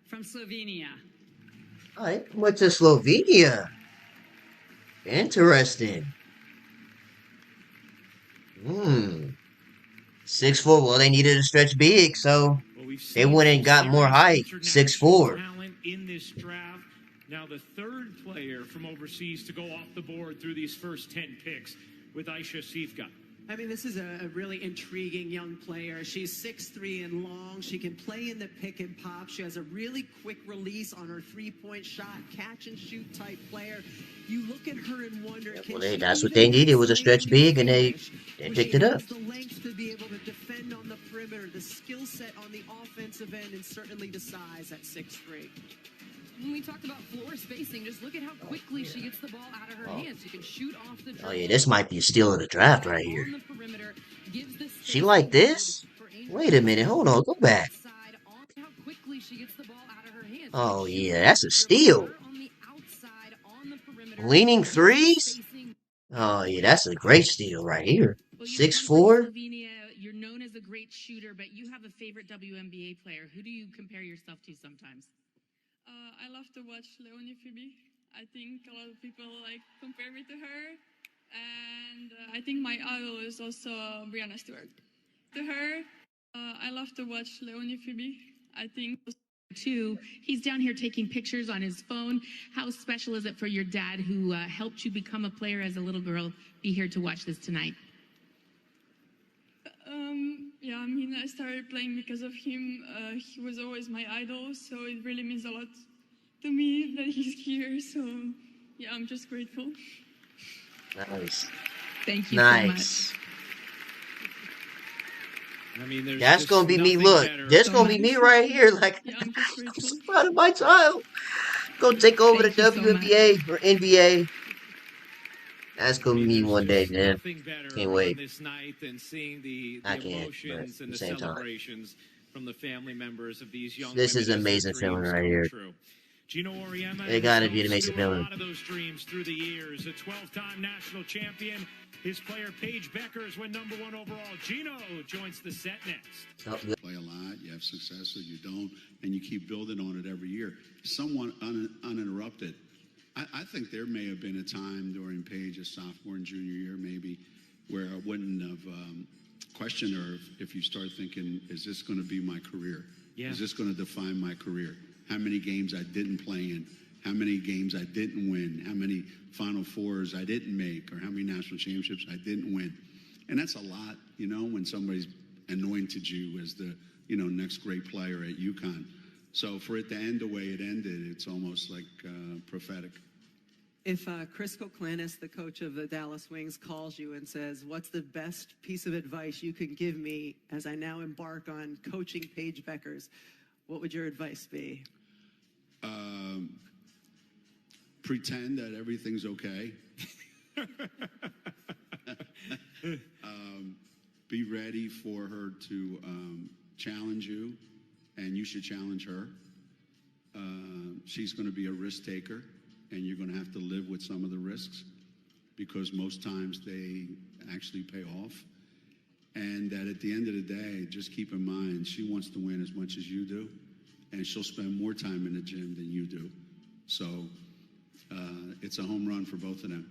from Slovenia. I went to Slovenia. Interesting. 6'4". Well, they needed a stretch big, so they went and got more height. 6'4". In this draft. Now the third player from overseas to go off the board through these first 10 picks with Aisha Sivka. I mean, this is a really intriguing young player. She's 6'3" and long. She can play in the pick and pop. She has a really quick release on her three-point shot, catch and shoot type player. You look at her and wonder, that's what they needed, was a stretch big, and they picked it up. The length to be able to defend on the perimeter, the skill set on the offensive end, and certainly the size at 6'3". When we talked about floor spacing, just look at how quickly she gets the ball out of her hands. She can shoot off the dribble. Oh yeah, this might be a steal of the draft right here. She like this? Wait a minute, hold on, go back. Oh yeah, that's a steal. Leaning threes? Oh yeah, that's a great steal right here. 6'4". You're known as a great shooter, but you have a favorite WNBA player. Who do you compare yourself to sometimes? I love to watch Leonie Phoebe. I think a lot of people compare me to her, and I think my idol is also Brianna Stewart. To her, I love to watch Leonie Phoebe. I think too. He's down here taking pictures on his phone. How special is it for your dad, who helped you become a player as a little girl, be here to watch this tonight? Yeah, I mean, I started playing because of him. He was always my idol, so it really means a lot to me that he's here. So, yeah, I'm just grateful. Nice. Thank you so much. I mean, that's gonna be me. Look, that's gonna be me right here. Like, yeah, I'm so proud of my child. Go take over the WNBA or NBA. That's gonna be me one day, man. Can't wait. This night than seeing the I can't, emotions but and at the the same time, celebrations from the family members of these young. this is an amazing feeling right here. It gotta be an amazing feeling. A lot of those dreams through the years. A 12-time national champion. His player Paige Beckers went #1 overall. Gino joins the set next. Play a lot, you have success or you don't, and you keep building on it every year. Somewhat uninterrupted. I think there may have been a time during Paige's sophomore and junior year, maybe, where I wouldn't have questioned her if you start thinking, is this going to be my career? Yeah. Is this going to define my career? How many games I didn't play in? How many games I didn't win? How many Final Fours I didn't make? Or how many national championships I didn't win? And that's a lot, when somebody's anointed you as the, next great player at UConn. So for it to end the way it ended, it's almost like prophetic. If Chris Koklanis, the coach of the Dallas Wings, calls you and says, what's the best piece of advice you can give me as I now embark on coaching Paige Beckers, what would your advice be? Pretend that everything's okay. Be ready for her to challenge you, and you should challenge her. She's going to be a risk taker, and you're going to have to live with some of the risks. because most times they actually pay off. And that at the end of the day, just keep in mind, she wants to win as much as you do, and she'll spend more time in the gym than you do. So it's a home run for both of them.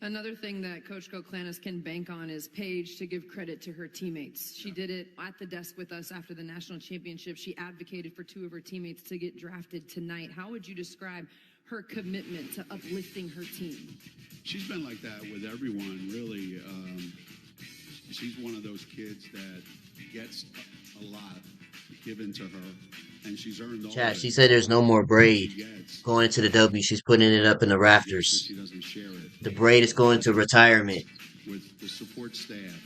Another thing that Coach Koklanis can bank on is Paige to give credit to her teammates. She did it at the desk with us after the national championship. She advocated for two of her teammates to get drafted tonight. How would you describe her commitment to uplifting her team? She's been like that with everyone, really. She's one of those kids that gets a lot given to her, and she's earned all Chat, of she it. said there's no more braid She gets, going into the W. She's putting it up in the and rafters. she doesn't share it. The braid is going to retirement. With the support staff,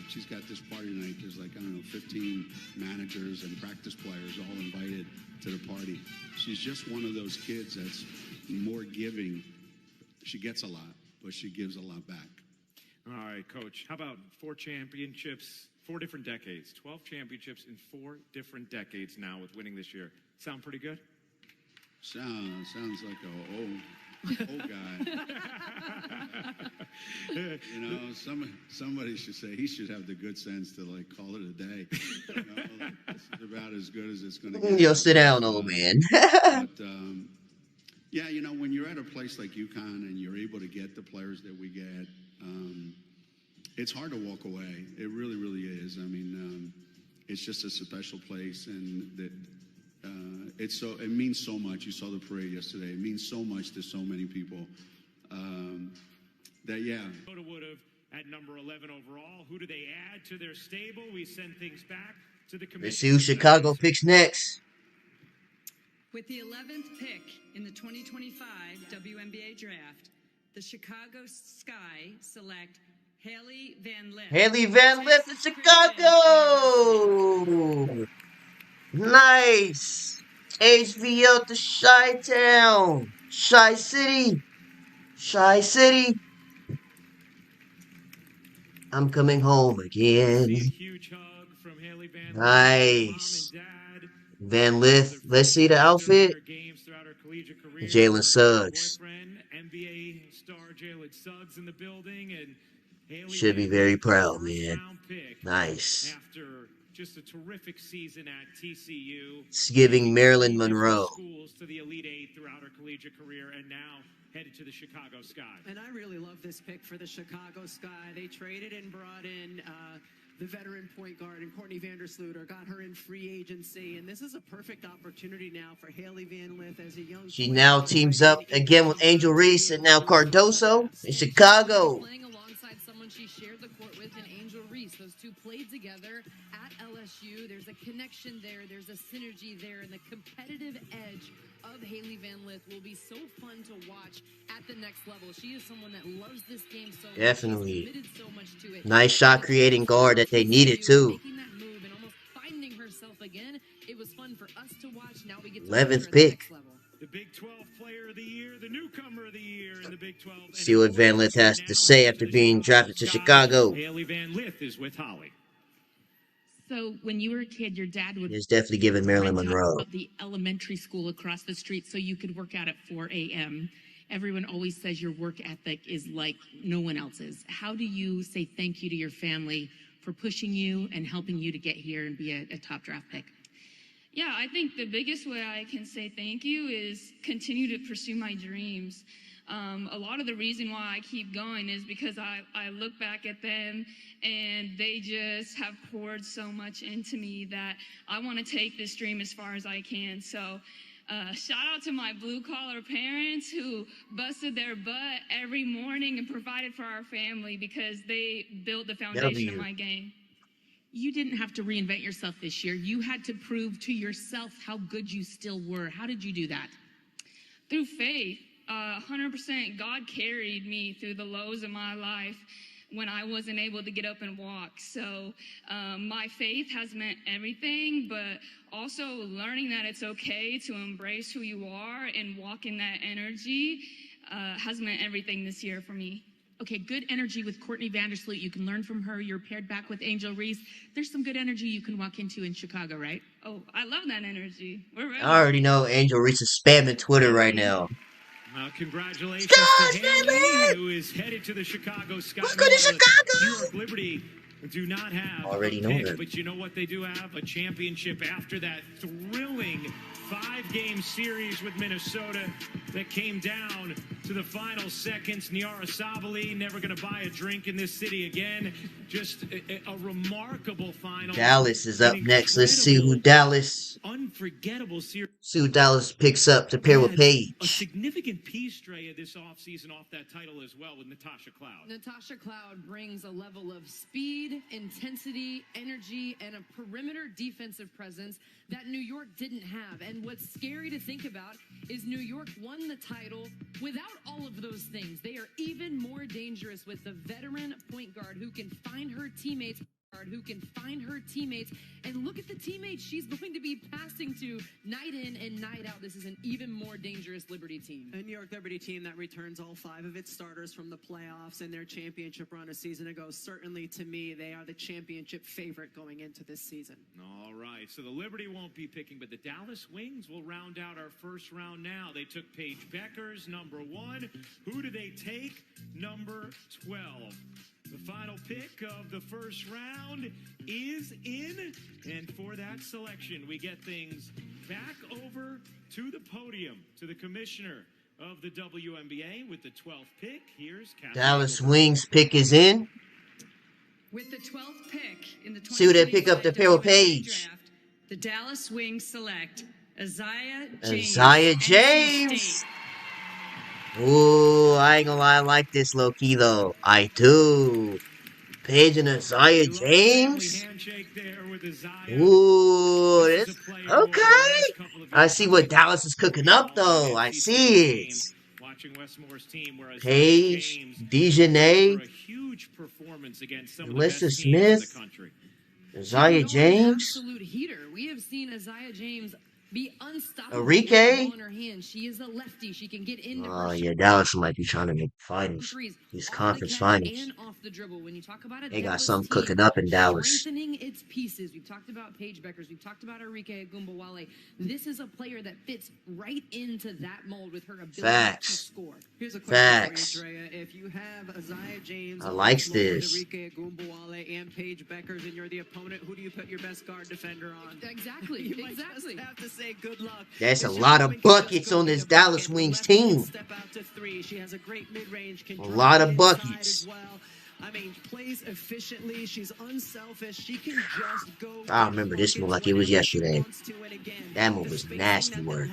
she's got this party night. There's like, I don't know, 15 managers and practice players all invited to the party. She's just one of those kids that's more giving. She gets a lot, but she gives a lot back. All right, Coach. How about 4 championships, 4 different decades, 12 championships in 4 different decades now with winning this year? Sound pretty good? Sounds like a old guy. You know, somebody should say he should have the good sense to like call it a day. You know, like, this is about as good as it's going to get. Yo, sit down, old man. But yeah, you know, when you're at a place like UConn and you're able to get the players that we get, it's hard to walk away. It really, really is. I mean, it's just a special place, and that it means so much. You saw the parade yesterday. It means so much to so many people. That yeah. Would have at number 11 overall. Who do they add to their stable? We send things back to the committee. Let's see who Chicago picks next. With the 11th pick in the 2025 WNBA draft, the Chicago Sky select Haley Van Lith. Haley Van Lith in Chicago. Nice. HVL to Chi-Town. Chi-City. Chi-City. I'm coming home again. Huge hug from Haley Van Lith. Nice. Van Lith. Let's see the outfit. Jalen Suggs. NBA star Jalen Suggs in the building, and Haley should be very proud, man. Nice. After just a terrific season at TCU. It's giving Marilyn Monroe. Schools to the Elite Eight throughout her collegiate career, and now headed to the Chicago Sky. And I really love this pick for the Chicago Sky. They traded and brought in the veteran point guard and Courtney Vandersloot, got her in free agency, and this is a perfect opportunity now for Haley Van Lith as a young. She now teams up again with Angel Reese and now Cardoso in Chicago. Playing alongside someone she shared the court with in Angel Reese. Those two played together at LSU. There's a connection there. There's a synergy there, and the competitive edge of Haley Van Lith will be so fun to watch at the next level. She is someone that loves this game so much. Definitely. She's committed so much to it. Nice shot creating guard that they needed too. Making that move and almost finding herself again. It was fun for us to watch. Now we get to 11th pick. The Big 12 Player of the Year, the newcomer of the year in the Big 12. See what Van Lith has to say after being drafted to Chicago. Haley Van Lith is with Holly. So when you were a kid, your dad would It's definitely giving Marilyn Monroe. the elementary school across the street so you could work out at 4 a.m. Everyone always says your work ethic is like no one else's. How do you say thank you to your family for pushing you and helping you to get here and be a top draft pick? Yeah, I think the biggest way I can say thank you is continue to pursue my dreams. A lot of the reason why I keep going is because I look back at them and they just have poured so much into me that I want to take this dream as far as I can. So shout out to my blue collar parents who busted their butt every morning and provided for our family because they built the foundation of my game. You didn't have to reinvent yourself this year. You had to prove to yourself how good you still were. How did you do that? Through faith. 100% God carried me through the lows of my life when I wasn't able to get up and walk. So my faith has meant everything, but also learning that it's okay to embrace who you are and walk in that energy has meant everything this year for me. Okay, good energy with Courtney Vandersloot. You can learn from her. You're paired back with Angel Reese. There's some good energy you can walk into in Chicago, right? Oh, I love that energy. We're ready. I already know Angel Reese is spamming Twitter right now. Congratulations Gosh, to Haley, man! who is headed to the Chicago Sky. Let's go to Meanwhile, the New Chicago! York Liberty do not have Already a know pick, that. but you know what they do have? A championship after that thrilling 5-game series with Minnesota that came down to the final seconds. Niara Sabali never going to buy a drink in this city again. Just a remarkable final. Dallas is up next. Let's see who unforgettable series. See who Dallas picks up to pair with A Paige. significant piece, Drea, this offseason off that title as well with Natasha Cloud. Natasha Cloud brings a level of speed, intensity, energy, and a perimeter defensive presence that New York didn't have. And what's scary to think about is New York won the title without all of those things. They are even more dangerous with the veteran point guard who can find her teammates. And look at the teammates she's going to be passing to night in and night out. This is an even more dangerous Liberty team. A New York Liberty team that returns all 5 of its starters from the playoffs and their championship run a season ago. Certainly, to me, they are the championship favorite going into this season. All right, so the Liberty won't be picking, but the Dallas Wings will round out our first round now. They took Paige Beckers, number 1. Who do they take? Number 12. The final pick of the first round is in, and for that selection, we get things back over to the podium, to the commissioner of the WNBA with the 12th pick. Here's Captain Dallas Wings pick is in. With the 12th pick in the See who they pick up to pair with Paige. Draft, the Dallas Wings select Isaiah James. Ooh, I ain't gonna lie, I like this low-key, though. I do. Paige and Isaiah James? Ooh, this, okay. I see what Dallas is cooking up, though. I see it. Paige, Dejanay, Alyssa Smith, Isaiah James. Absolute heater. We have seen Isaiah James be unstoppable. Enrique? In her hand. She is a lefty. She can get into Oh, yeah, Dallas might be trying to make finals. These conference finals. And off the dribble. When you talk about they got something cooking up in Dallas. Strengthening its pieces. We've talked about Paige Beckers. We've talked about Enrique Gumbawale. This is a player that fits right into that mold with her ability to score. Here's a question for you, Drea. If you have Isaiah James, I like this. Enrique Gumbawale and Paige Beckers, and you're the opponent, who do you put your best guard defender on? Exactly. You might just have to say good luck. There's a lot of buckets on this Dallas Wings team. She has a great mid-range, a lot of buckets. I mean, plays efficiently. She's unselfish. She can just go. I remember this move like it was yesterday. That move was nasty work.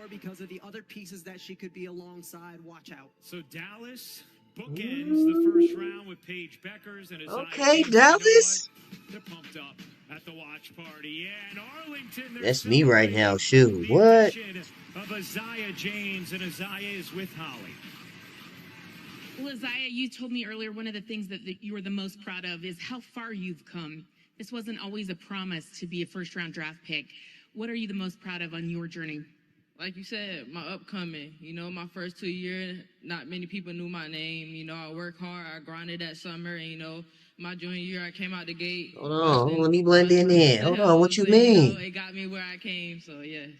Because of the other pieces that she could be alongside. Watch out. So Dallas bookends the first round with Paige Beckers and okay, Dallas. They're pumped up at the watch party. Yeah, in Arlington. That's me right now. Shoot, what? Of Isaiah James, and Isaiah is with Holly. Well, Isaiah, you told me earlier one of the things that you were the most proud of is how far you've come. This wasn't always a promise to be a first-round draft pick. What are you the most proud of on your journey? Like you said, my upcoming, my first 2 years, not many people knew my name. I worked hard, I grinded that summer, and, my junior year, I came out the gate. Hold on, let me blend in there. Hold on, what you mean? It got me where I came, so yes.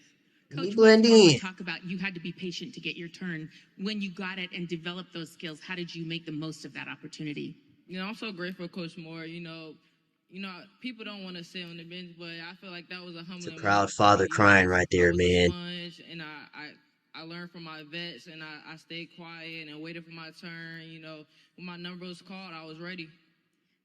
Let me blend in. Talk about you had to be patient to get your turn. When you got it and developed those skills, how did you make the most of that opportunity? I'm so grateful, Coach Moore. People don't want to sit on the bench, but I feel like that was a humbling. It's a proud father crying right there, man. And I learned from my vets, and I stayed quiet and waited for my turn. When my number was called, I was ready.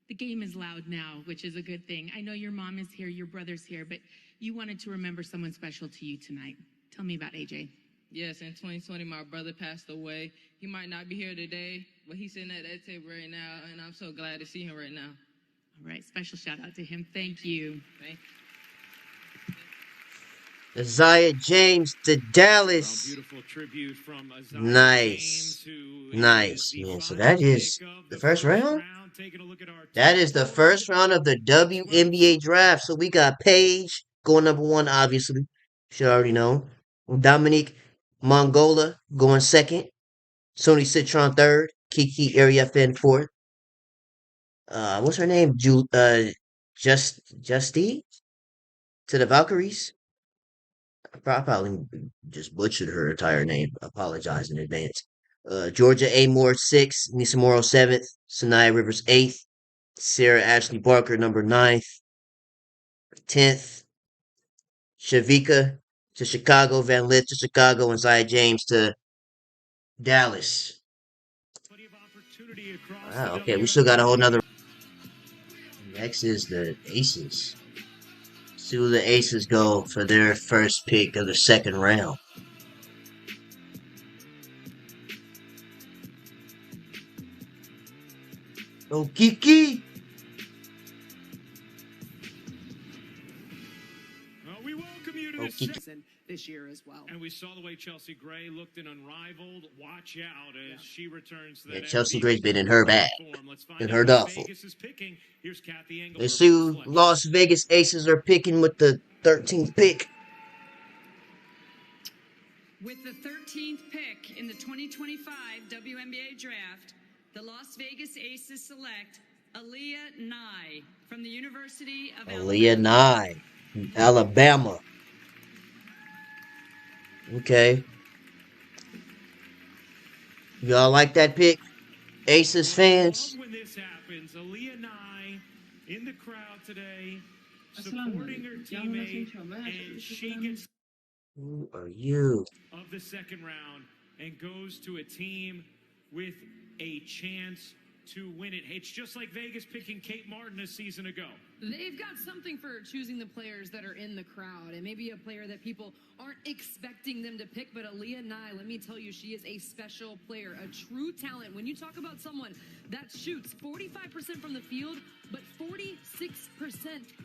The game is loud now, which is a good thing. I know your mom is here, your brother's here, but you wanted to remember someone special to you tonight. Tell me about AJ. Yes, in 2020, my brother passed away. He might not be here today, but he's sitting at that table right now, and I'm so glad to see him right now. All right, special shout out to him. Thank you. Thank you. Isaiah James to Dallas. Beautiful tribute from Isaiah nice. Nice, man. So that is the first round? That is the first round of the WNBA draft. So we got Paige going number 1, obviously. Should already know. Dominique Mongola going second. Sony Citron third. Kiki Ariafen fourth. What's her name? Justy? To the Valkyries? I probably just butchered her entire name. Apologize in advance. Georgia A. Moore 6th, Nisa Morrow 7th, Sanaya Rivers 8th, Sarah Ashley Barker number 9th, 10th, Shavika to Chicago, Van Lith to Chicago, and Zaya James to Dallas. Wow, okay, we still got a whole nother. Next is the Aces. See who the Aces go for their first pick of the second round. Oh, Kiki! We welcome you to Oh, this Kiki. This year as well. And we saw the way Chelsea Gray looked in Unrivaled. Watch out as she returns to that. Yeah, Chelsea Gray's been in her bag, in her duffel. Here's Kathy Engel. Let's see who Las Vegas Aces are picking with the 13th pick. With the 13th pick in the 2025 WNBA draft, the Las Vegas Aces select Aaliyah Nye from the University of Aaliyah Nye, Alabama. Okay. Y'all like that pick? Aces fans? When this happens, Aaliyah Nye in the crowd today, supporting her teammate, and she gets Who are you? of the second round and goes to a team with a chance to win it. It's just like Vegas picking Kate Martin a season ago. They've got something for choosing the players that are in the crowd, and maybe a player that people aren't expecting them to pick. But Aaliyah Nye, let me tell you, she is a special player, a true talent. When you talk about someone that shoots 45% from the field, but 46%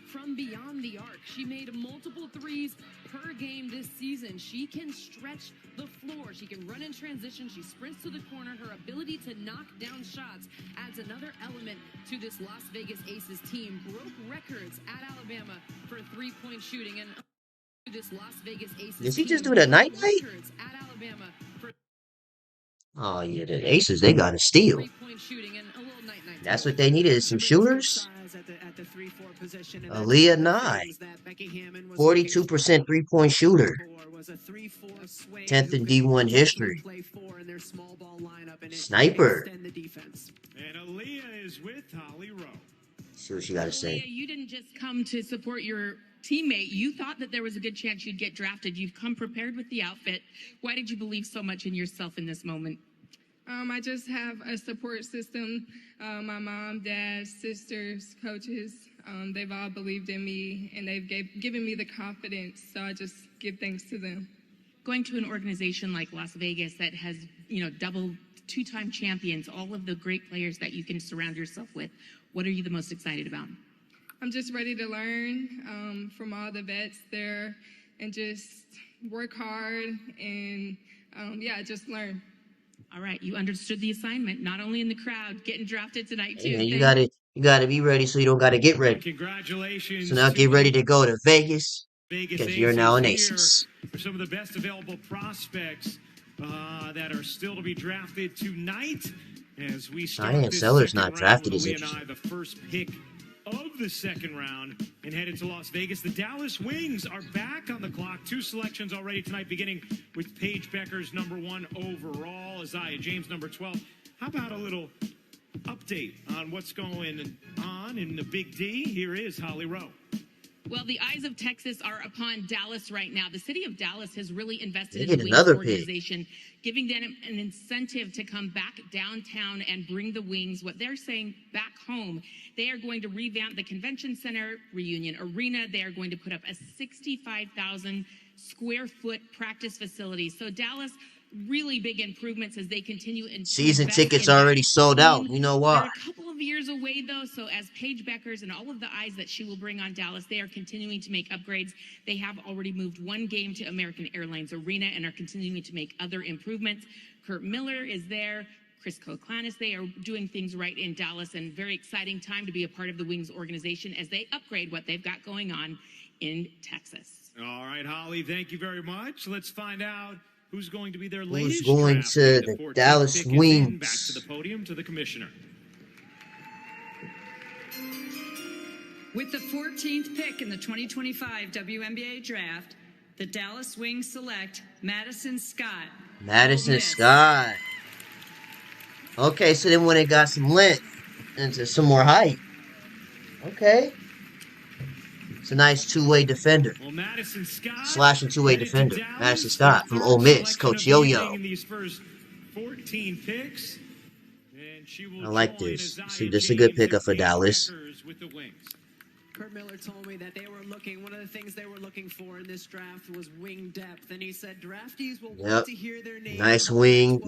from beyond the arc, she made multiple threes per game this season. She can stretch the floor. She can run in transition. She sprints to the corner. Her ability to knock down shots adds another element to this Las Vegas Aces team. Broke records at Alabama for three-point shooting, and this Las Vegas Aces. Does he just do the night-night? At Alabama for Oh yeah, the Aces, they got to steal. three-point shooting and a little night-night. That's what they needed, is some shooters. Aaliyah Nye, 42% three-point shooter. 10th in D1 history. Sniper. And Aaliyah is with Holly Rowe. See what she got to say. Aaliyah, you didn't just come to support your teammate. You thought that there was a good chance you'd get drafted. You've come prepared with the outfit. Why did you believe so much in yourself in this moment? I just have a support system. My mom, dad, sisters, coaches, they've all believed in me, and they've given me the confidence, so I just give thanks to them. Going to an organization like Las Vegas that has, double two-time champions, all of the great players that you can surround yourself with, what are you the most excited about? I'm just ready to learn from all the vets there and just work hard and, just learn. All right, you understood the assignment, not only in the crowd, getting drafted tonight, too. Hey, you gotta be ready so you don't gotta get ready. Congratulations. So now get ready to go to Vegas, Vegas because you're now an Aces Aces. here for some of the best available prospects that are still to be drafted tonight. As we start Cheyenne this Sellers second not drafted round is with Aaliyah interesting. Nye, the first pick of the second round, and headed to Las Vegas. The Dallas Wings are back on the clock. 2 selections already tonight, beginning with Paige Beckers, number 1 overall, Isaiah James, number 12. How about a little update on what's going on in the Big D? Here is Holly Rowe. Well, the eyes of Texas are upon Dallas right now. The city of Dallas has really invested They in get the Wings another pick. organization, giving them an incentive to come back downtown and bring the Wings, what they're saying, back home. They are going to revamp the Convention Center, Reunion Arena. They are going to put up a 65,000 square foot practice facility. So Dallas, really big improvements as they continue in Season tickets already sold out. You know why? They're a couple of years away, though, so as Paige Beckers and all of the eyes that she will bring on Dallas, they are continuing to make upgrades. They have already moved one game to American Airlines Arena and are continuing to make other improvements. Kurt Miller is there. Chris Koklanis, they are doing things right in Dallas, and very exciting time to be a part of the Wings organization as they upgrade what they've got going on in Texas. All right, Holly, thank you very much. Let's find out who's going to be their Who's latest going draft to pick. the 14th Dallas pick is in. Wings? Back to the podium to the commissioner. With the 14th pick in the 2025 WNBA draft, the Dallas Wings select Madison Scott. Madison Scott. Okay, so then when it got some length into some more height. Okay. It's a nice two-way defender. Well, Madison Scott Slashing two-way headed to defender. Dallas, Madison Scott from third Ole Miss. selection Coach of the Yo-Yo. evening in these first 14 picks. And she will I like join this. Isaiah See, this is a good James pickup for and Paige Dallas. Deckers with the Wings. Kurt Miller told me that they were looking, one of the things they were looking for in this draft was wing depth. And he said draftees will want to hear their name. Nice wing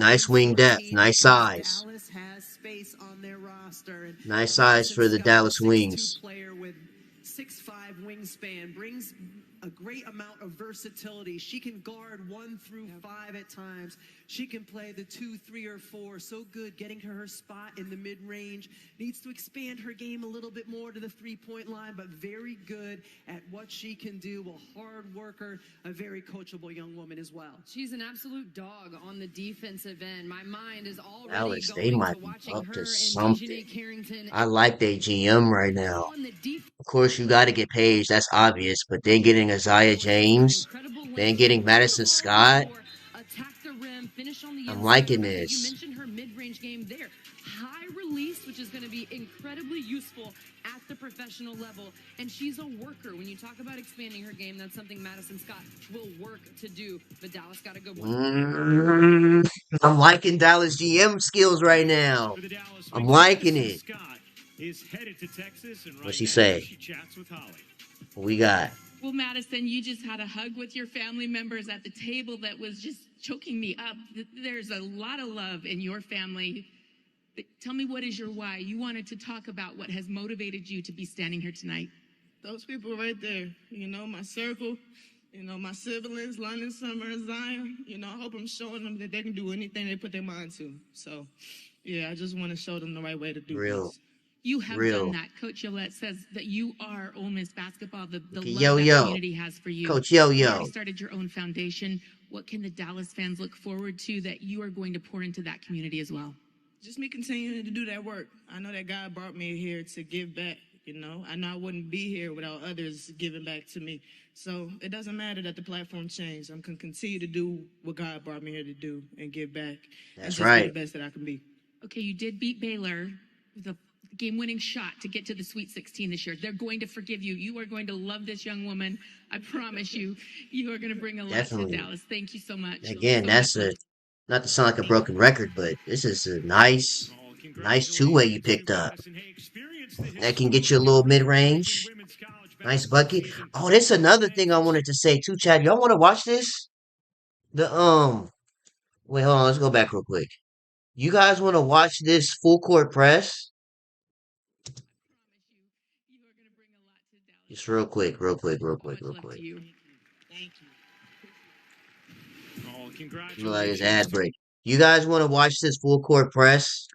depth. Nice size. Dallas has space on their roster. And Nice size for the Dallas Wings. Player with 6'5" wingspan, brings a great amount of versatility. She can guard 1 through 5 at times. She can play the 2, 3, or 4. So good getting to her spot in the mid-range. Needs to expand her game a little bit more to the three-point line, but very good at what she can do. A hard worker, a very coachable young woman as well. She's an absolute dog on the defensive end. My mind is already Dallas, going they to might be watching up her to and something. Dejanay Carrington. I like their GM right now. Of course, you got to get Paige. That's obvious. But then getting Isaiah James, then getting Madison Scott. I'm liking You this. mentioned her mid-range game there. High release, which is going to be incredibly useful at the professional level. And she's a worker. When you talk about expanding her game, that's something Madison Scott will work to do. But Dallas got a good one. I'm liking Dallas GM skills right now. I'm liking it. Is headed to Texas, and What'd she say? She chats with Holly. What we got? Well, Madison, you just had a hug with your family members at the table that was just choking me up. There's a lot of love in your family. Tell me, what is your why? You wanted to talk about what has motivated you to be standing here tonight. Those people right there, you know, my circle, you know, my siblings, London, Summer, Zion, you know, I hope I'm showing them that they can do anything they put their mind to. So, yeah, I just want to show them the right way to do things. You have done that. Coach Yolette says that you are Ole Miss basketball, the love Yo-Yo. that community has for you. Coach Yo-Yo. You already started your own foundation. What can the Dallas fans look forward to that you are going to pour into that community as well? Just me continuing to do that work. I know that God brought me here to give back, you know. I know I wouldn't be here without others giving back to me. So it doesn't matter that the platform changed. I'm going to continue to do what God brought me here to do and give back. That's and right. Be the best that I can be. Okay, you did beat Baylor with a game-winning shot to get to the Sweet 16 this year. They're going to forgive you. You are going to love this young woman. I promise you. You are going to bring a lot to Dallas. Thank you so much. Again, that's not to sound like a broken record, but this is a nice two-way you picked up. That can get you a little mid-range. Nice bucket. Oh, that's another thing I wanted to say too, Chad. Y'all want to watch this? Wait, hold on. Let's go back real quick. You guys want to watch this full court press? Just real quick. Thank you. Oh, congratulations. Look like it's ad break. You guys want to watch this full court press?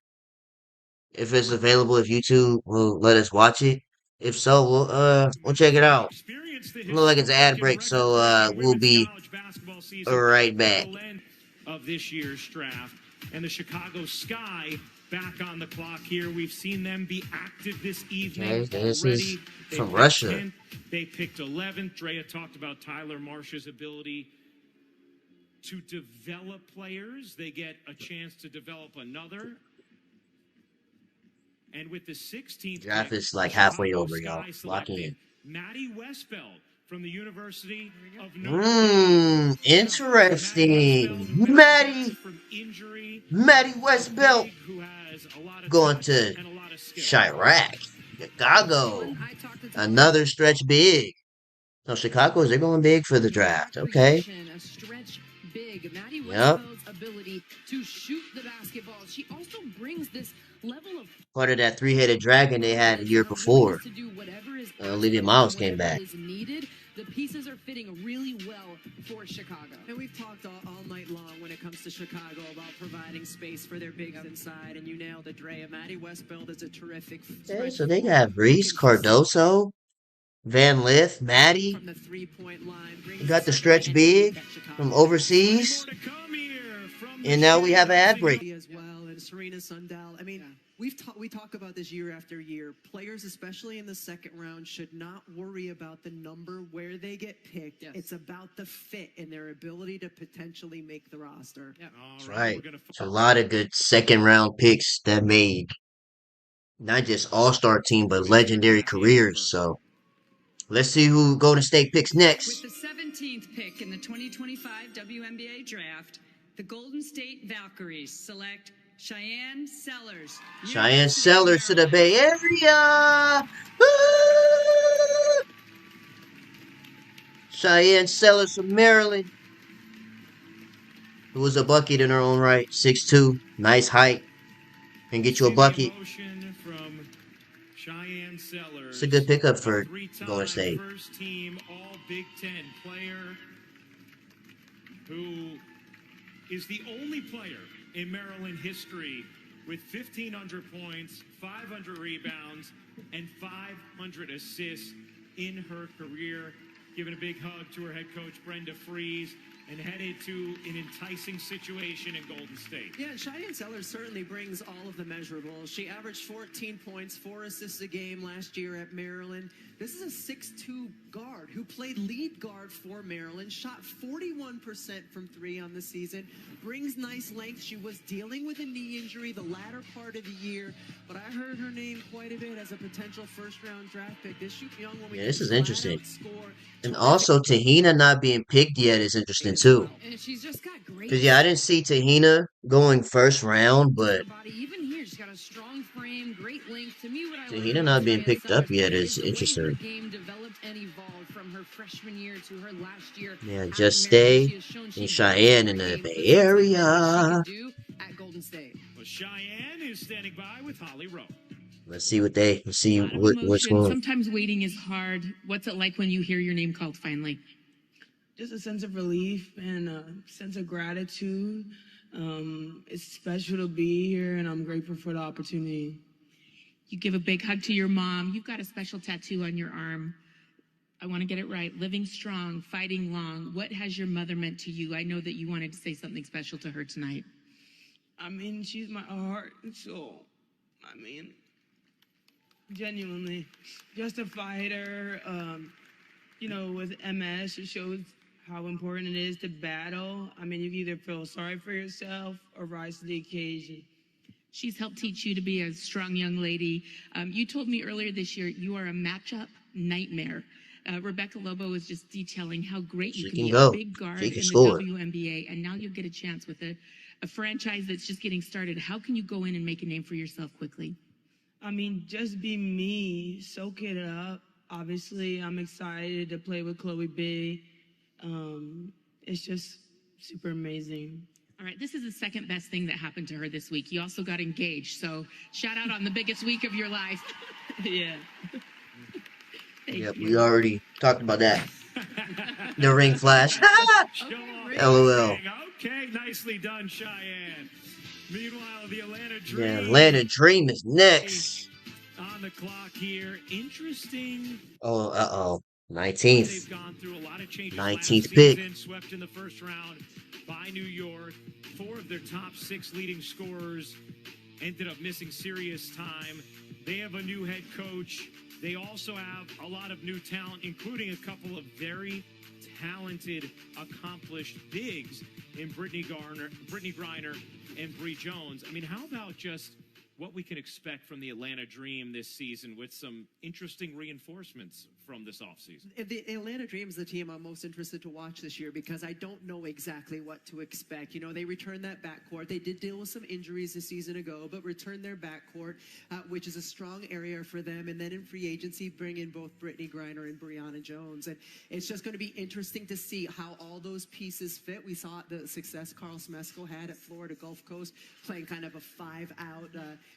If it's available, if YouTube will let us watch it. If so, we'll check it out. Look like it's an ad break, so we'll be right back. Of this year's draft, and the Chicago Sky back on the clock here. We've seen them be active this evening This already. is from Russia. 10th. They picked 11th. Drea talked about Tyler Marsh's ability to develop players. They get a chance to develop another. And with the 16th Draft pick, is like halfway Chicago over, y'all. Sky Lock in. selected Maddie Westbeld from the University of Notre Dame. Interesting. Maddie Westbelt going to Chirac, Chicago. Another stretch big. No, Chicago, they're going big for the draft. Okay. Yep. Ability to shoot the basketball. She also brings this level of Part of that three-headed dragon they had the year before. Olivia Miles came back. The pieces are fitting really well for Chicago. And we've talked all night long when it comes to Chicago about providing space for their bigs inside, and you nailed it, Drea. Maddie Westbeld is a terrific. Okay, so they got Reese, Cardoso, Van Lith, Maddie. From the three-point line, We got the stretch big from overseas. And now we have an ad break. As well, and Serena Sundell. I mean, We talk about this year after year. Players, especially in the second round, should not worry about the number where they get picked. Yes. It's about the fit and their ability to potentially make the roster. Yeah. That's right. It's a lot of good second round picks that made not just all-star team, but legendary careers. So let's see who Golden State picks next. With the 17th pick in the 2025 WNBA draft, the Golden State Valkyries select Cheyenne Sellers. Cheyenne Sellers to the Bay Area. Woo! Cheyenne Sellers from Maryland, who was a bucket in her own right. 6'2", nice height, and get you a bucket. From Cheyenne Sellers, It's a good pickup for Golden State. First team All Big Ten player who is the only player in Maryland history with 1,500 points, 500 rebounds, and 500 assists in her career. Giving a big hug to her head coach, Brenda Freeze, and headed to an enticing situation in Golden State. Yeah, Cheyenne Sellers certainly brings all of the measurables. She averaged 14 points, 4 assists a game last year at Maryland. This is a 6'2" guard who played lead guard for Maryland, shot 41% from 3 on the season, brings nice length. She was dealing with a knee injury the latter part of the year, but I heard her name quite a bit as a potential first-round draft pick. This young woman, yeah, this is interesting. And also, Tahina not being picked yet is interesting too. And she's just got great. Because, yeah, I didn't see Tahina going first round, but Even here, she's got a strong frame, great length. To me, what I Tahina not being picked up yet is interesting. Her game developed and evolved from her freshman year to her last year. Yeah, just stay in Cheyenne in the Bay Area. At Golden State. Well, Cheyenne is standing by with Holly Rowe. Let's see what's going on. Sometimes waiting is hard. What's it like when you hear your name called finally? Just a sense of relief and a sense of gratitude. It's special to be here, and I'm grateful for the opportunity. You give a big hug to your mom. You've got a special tattoo on your arm. I want to get it right. Living strong, fighting long. What has your mother meant to you? I know that you wanted to say something special to her tonight. I mean, she's my heart and soul. I mean, genuinely, just a fighter. With MS, it shows how important it is to battle. I mean, you can either feel sorry for yourself or rise to the occasion. She's helped teach you to be a strong young lady. You told me earlier this year you are a matchup nightmare. Rebecca Lobo was just detailing how great you can be a big guard in the WNBA, and now you'll get a chance with a franchise that's just getting started. How can you go in and make a name for yourself quickly? I mean, just be me, soak it up. Obviously, I'm excited to play with Chloe B. It's just super amazing. All right, this is the second best thing that happened to her this week. You also got engaged, so shout out on the biggest week of your life. Yeah. Yep, we already talked about that. The ring flash. LOL. Okay, nicely done, Cheyenne. Meanwhile, the Atlanta Dream. Yeah, Atlanta Dream is next. On the clock here. Interesting. Oh, 19th. They've gone through a lot of changes. 19th pick. Swept in the first round by New York. 4 of their top 6 leading scorers ended up missing serious time. They have a new head coach. They also have a lot of new talent, including a couple of very talented, accomplished bigs in Brittany Griner, and Bree Jones. I mean, how about just what we can expect from the Atlanta Dream this season with some interesting reinforcements from this offseason? The Atlanta Dream is the team I'm most interested to watch this year because I don't know exactly what to expect. You know, they returned that backcourt. They did deal with some injuries a season ago, but returned their backcourt, which is a strong area for them. And then in free agency, bring in both Brittany Griner and Brianna Jones. And it's just going to be interesting to see how all those pieces fit. We saw the success Carl Smesko had at Florida Gulf Coast, playing kind of a 5-out,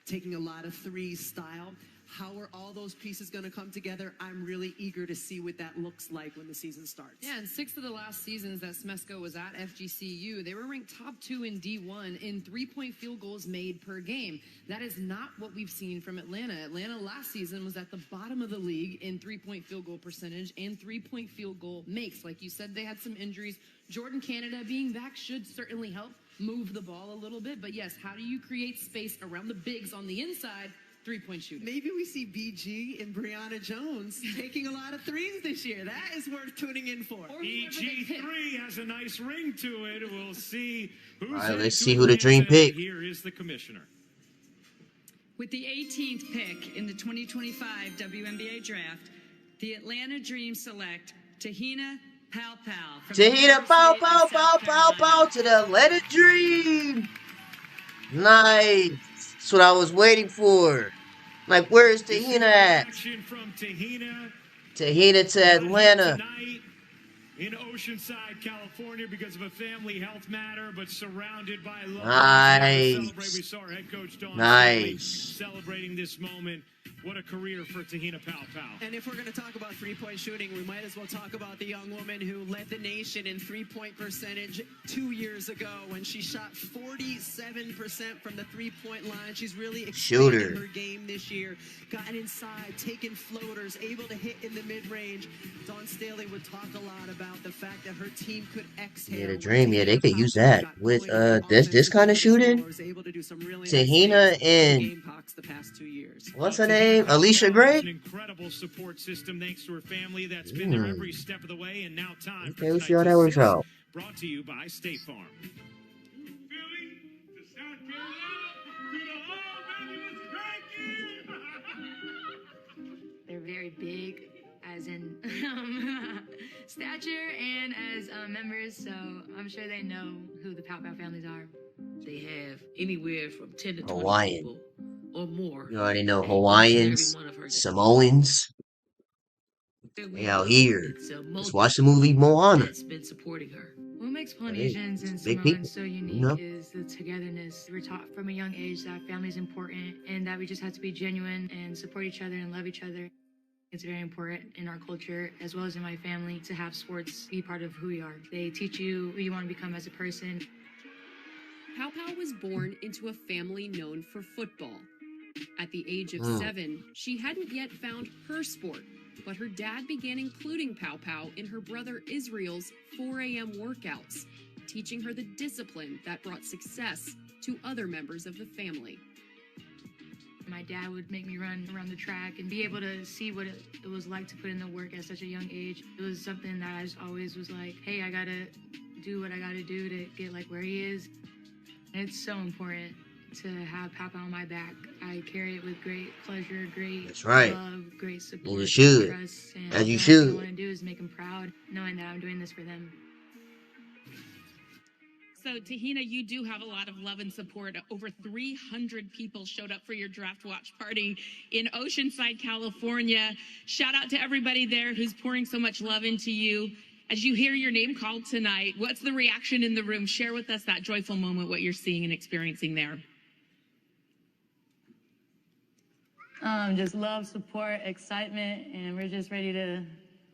taking a lot of threes style. How are all those pieces going to come together? I'm really eager to see what that looks like when the season starts. Yeah, in 6 of the last seasons that Smesko was at FGCU, they were ranked top 2 in D1 in three-point field goals made per game. That is not what we've seen from Atlanta. Atlanta last season was at the bottom of the league in three-point field goal percentage and three-point field goal makes. Like you said, they had some injuries. Jordan Canada being back should certainly help. move the ball a little bit. But yes, how do you create space around the bigs on the inside? Three-point shooting. Maybe we see BG and Brianna Jones taking a lot of threes this year. That is worth tuning in for. BG3 has a nice ring to it. We'll see who's All right, let's see who the dream pick. Here is the commissioner. With the 18th pick in the 2025 WNBA draft, the Atlanta Dream select Tahina Paopao. Tahina Paopao to the Atlanta Dream. Nice. That's what I was waiting for. Like, where is Tahina at? From Tahina to Atlanta. In Oceanside, California, because of a family health matter, but surrounded by love. Nice. We saw our head coach Dawn celebrating this moment. What a career for Tahina Paopao. And if we're going to talk about three-point shooting, we might as well talk about the young woman who led the nation in three-point percentage 2 years ago when she shot 47% from the three-point line. She's really expanded her game this year. Gotten inside, taken floaters, able to hit in the mid-range. Dawn Staley would talk a lot about the fact that her team could exhale. Yeah, the dream. Yeah, they could use that with this kind of shooting. Tahina and what's her name? Alicia Gray. An incredible support system thanks to her family that's been there every step of the way. And now time for let's see how that works out. Brought to you by State Farm. They're very big, as in stature and as members, so I'm sure they know who the Paopao families are. They have anywhere from 10 to 20 Hawaiian people or more. You already know Hawaiians, Samoans. They out here. Let's watch the movie Moana. That's been supporting her. What makes Polynesians and Samoans so unique is the togetherness. We're taught from a young age that family is important and that we just have to be genuine and support each other and love each other. It's very important in our culture, as well as in my family, to have sports be part of who we are. They teach you who you want to become as a person. Paopao was born into a family known for football. At the age of 7, she hadn't yet found her sport, but her dad began including Paopao in her brother Israel's 4 a.m. workouts, teaching her the discipline that brought success to other members of the family. My dad would make me run around the track and be able to see what it was like to put in the work at such a young age. It was something that I just always was like, hey, I gotta do what I gotta do to get like where he is. And it's so important to have Paopao on my back. I carry it with great pleasure, great love, great support. And you should. Trust, and as you should. What I want to do is make him proud, knowing that I'm doing this for them. So, Tahina, you do have a lot of love and support. Over 300 people showed up for your draft watch party in Oceanside, California. Shout out to everybody there who's pouring so much love into you. As you hear your name called tonight, what's the reaction in the room? Share with us that joyful moment, what you're seeing and experiencing there. Just love, support, excitement, and we're just ready to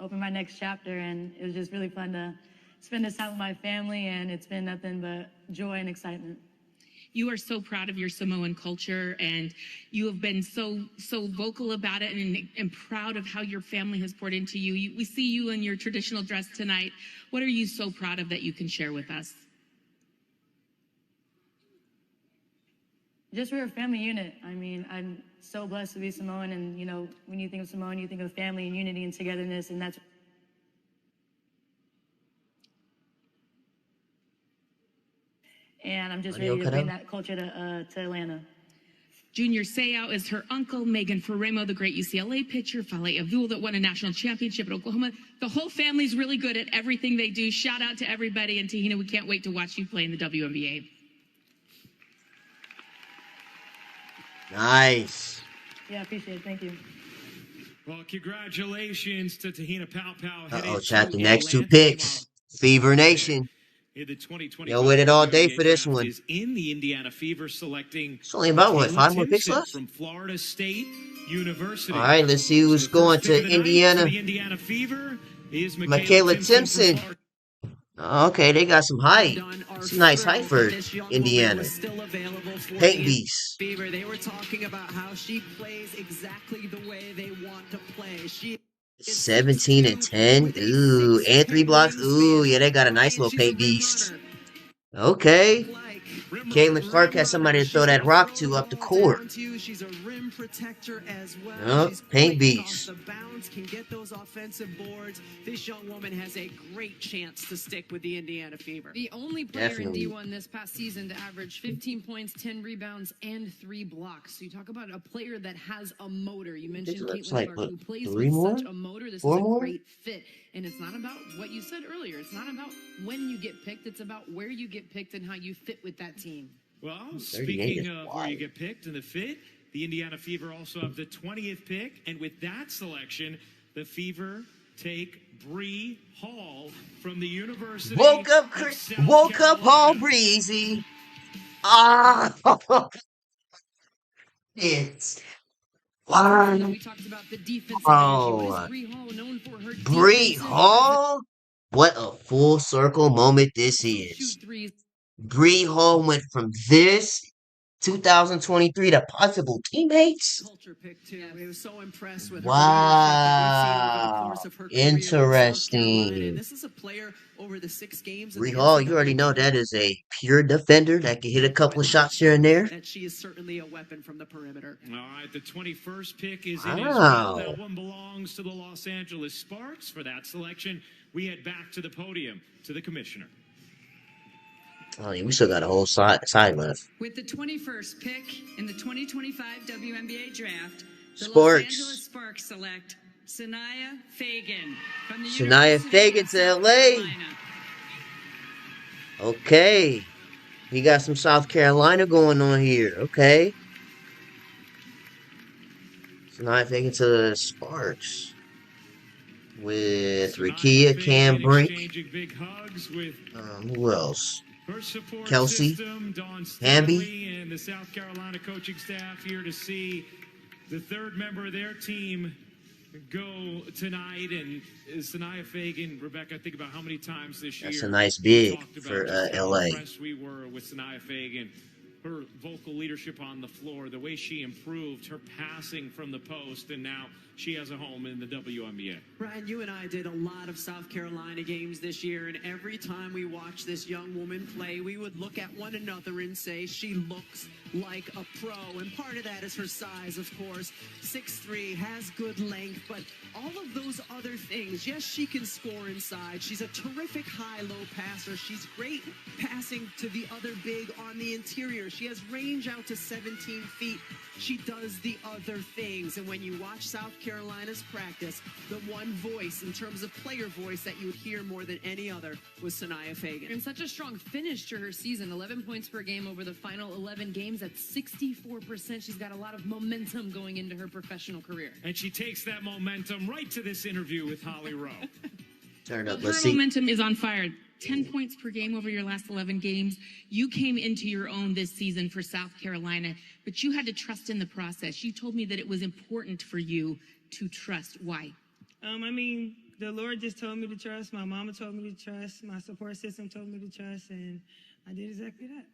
open my next chapter. And it was just really fun to spend this time with my family, and it's been nothing but joy and excitement. You are so proud of your Samoan culture, and you have been so vocal about it, and proud of how your family has poured into you. We see you in your traditional dress tonight. What are you so proud of that you can share with us? Just we're a family unit. I mean, I'm so blessed to be Samoan, and you know, when you think of Samoan, you think of family and unity and togetherness, and that's. And I'm just ready to bring that culture to Atlanta. Junior Seau is her uncle. Megan Faremo, the great UCLA pitcher. Fale Avul, that won a national championship at Oklahoma. The whole family's really good at everything they do. Shout out to everybody. And Tahina, we can't wait to watch you play in the WNBA. Nice. Yeah, I appreciate it. Thank you. Well, congratulations to Tahina Paopao. Uh-oh, chat the next two picks. Fever Nation. Yo, waited all day for this one. In the Indiana Fever, selecting it's only about, what, 5 more picks left? From Florida State University. All right, let's see who's going to Indiana. The Indiana Fever is Michaela Timpson. Oh, okay, they got some height. It's a nice height for Indiana. Paint Beast. Fever, they were talking about how she plays exactly the way they want to play. She 17 and 10. Ooh, and 3 blocks. Ooh, yeah, they got a nice little paint beast. Okay. Caitlin Clark has somebody to throw that rock to up the court. She's a rim protector as well. Yep, She's paint quick off beast. the bounce, can get those offensive boards. This young woman has a great chance to stick with the Indiana Fever. The only player Definitely. in D1 this past season to average 15 points, 10 rebounds, and 3 blocks. So you talk about a player that has a motor. You mentioned Caitlin like, Clark, who plays three with more? such a motor. This Four is a more? great fit. And it's not about what you said earlier. It's not about when you get picked. It's about where you get picked and how you fit with that team. Well, speaking of where you get picked and the fit, the Indiana Fever also have the 20th pick. And with that selection, the Fever take Bree Hall from the University Woke up Carolina. all breezy. Ah, it's fun. We talked about the defensive Oh, What is Bree Hall known for? Her Bree defensive Hall? What a full circle moment this is. shoot threes. Bree Hall went from this 2023 to possible teammates. Culture pick too. It was so impressed with her Wow. course of her career in South Carolina. Interesting. This is a player over the 6 games. Bree Hall, you already know that is a pure defender that can hit a couple of shots here and there. That she is certainly a weapon from the perimeter. All right, the 21st pick is in as Wow. well. That one belongs to the Los Angeles Sparks. For that selection, we head back to the podium to the commissioner. Oh, yeah, we still got a whole side left. With the 21st pick in the 2025 WNBA draft, the Los Sparks. Angeles Sparks select Sanaya Fagan from the Sanaya University Fagan of to South LA. Carolina. Okay. We got some South Carolina going on here. Okay. Sanaya Fagan to the Sparks. With Rakia, Cam Brink. Exchanging big hugs with Who else? her support Kelsey, system, Dawn Hamby. Stanley, and the South Carolina coaching staff here to see the third member of their team go tonight. And Sanaya Fagan, Rebecca, think about how many times this year That's a nice we big talked about for just how LA. impressed we were with Sanaya Fagan. Her vocal leadership on the floor, the way she improved, her passing from the post, and now she has a home in the WNBA. Brian, you and I did a lot of South Carolina games this year, and every time we watched this young woman play, we would look at one another and say, she looks like a pro. And part of that is her size, of course. 6'3", has good length, but all of those other things, yes, she can score inside. She's a terrific high-low passer. She's great passing to the other big on the interior. She has range out to 17 feet. She does the other things. And when you watch South Carolina's practice, the one voice in terms of player voice that you would hear more than any other was Sanaya Fagan. And such a strong finish to her season. 11 points per game over the final 11 games at 64%. She's got a lot of momentum going into her professional career. And she takes that momentum right to this interview with Holly Rowe. Turn it up. Her Let's see. momentum is on fire. 10 points per game over your last 11 games. You came into your own this season for South Carolina, but you had to trust in the process. You told me that it was important for you to trust. Why? I mean, the Lord just told me to trust. My mama told me to trust. My support system told me to trust, and I did exactly that.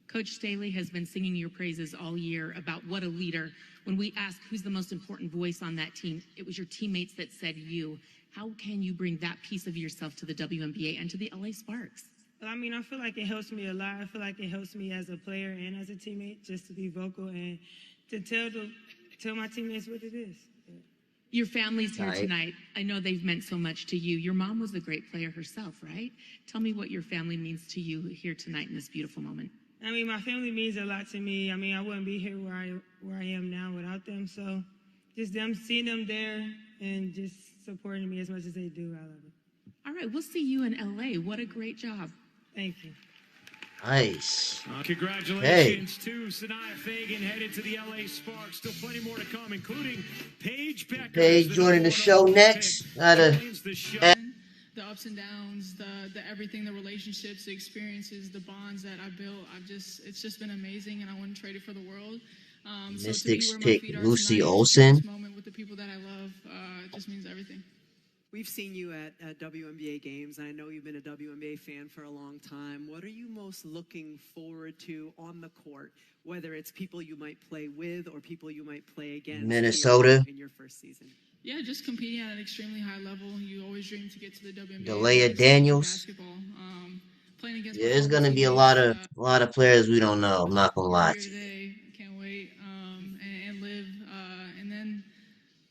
Coach Staley has been singing your praises all year about what a leader. When we asked who's the most important voice on that team, it was your teammates that said you. How can you bring that piece of yourself to the WNBA and to the LA Sparks? Well, I mean, I feel like it helps me a lot. I feel like it helps me as a player and as a teammate just to be vocal and to tell my teammates what it is. Your family's here Right. tonight. I know they've meant so much to you. Your mom was a great player herself, right? Tell me what your family means to you here tonight in this beautiful moment. I mean, my family means a lot to me. I mean, I wouldn't be here where I am now without them. So just them, seeing them there and just supporting me as much as they do, I love it. All right, we'll see you in LA. What a great job. Thank you. Nice. Congratulations to Sanaya Fagan, headed to the LA Sparks. Still plenty more to come, including Paige Becker. Paige joining the show next. The ups and downs, the everything, the relationships, the experiences, the bonds that I built. It's just been amazing, and I wouldn't trade it for the world. Mystics so to be where my pick feet are Lucy tonight, Olsen. this moment with the people that I love, it just means everything. We've seen you at WNBA games, and I know you've been a WNBA fan for a long time. What are you most looking forward to on the court, whether it's people you might play with or people you might play against Minnesota. in your first season? Yeah, just competing at an extremely high level. You always dream to get to the WNBA. Delia Daniels. Basketball. playing against Yeah, my there's former gonna be teammates. A lot of players we don't know. I'm not gonna We're lie here to you. today. Can't wait and live. And then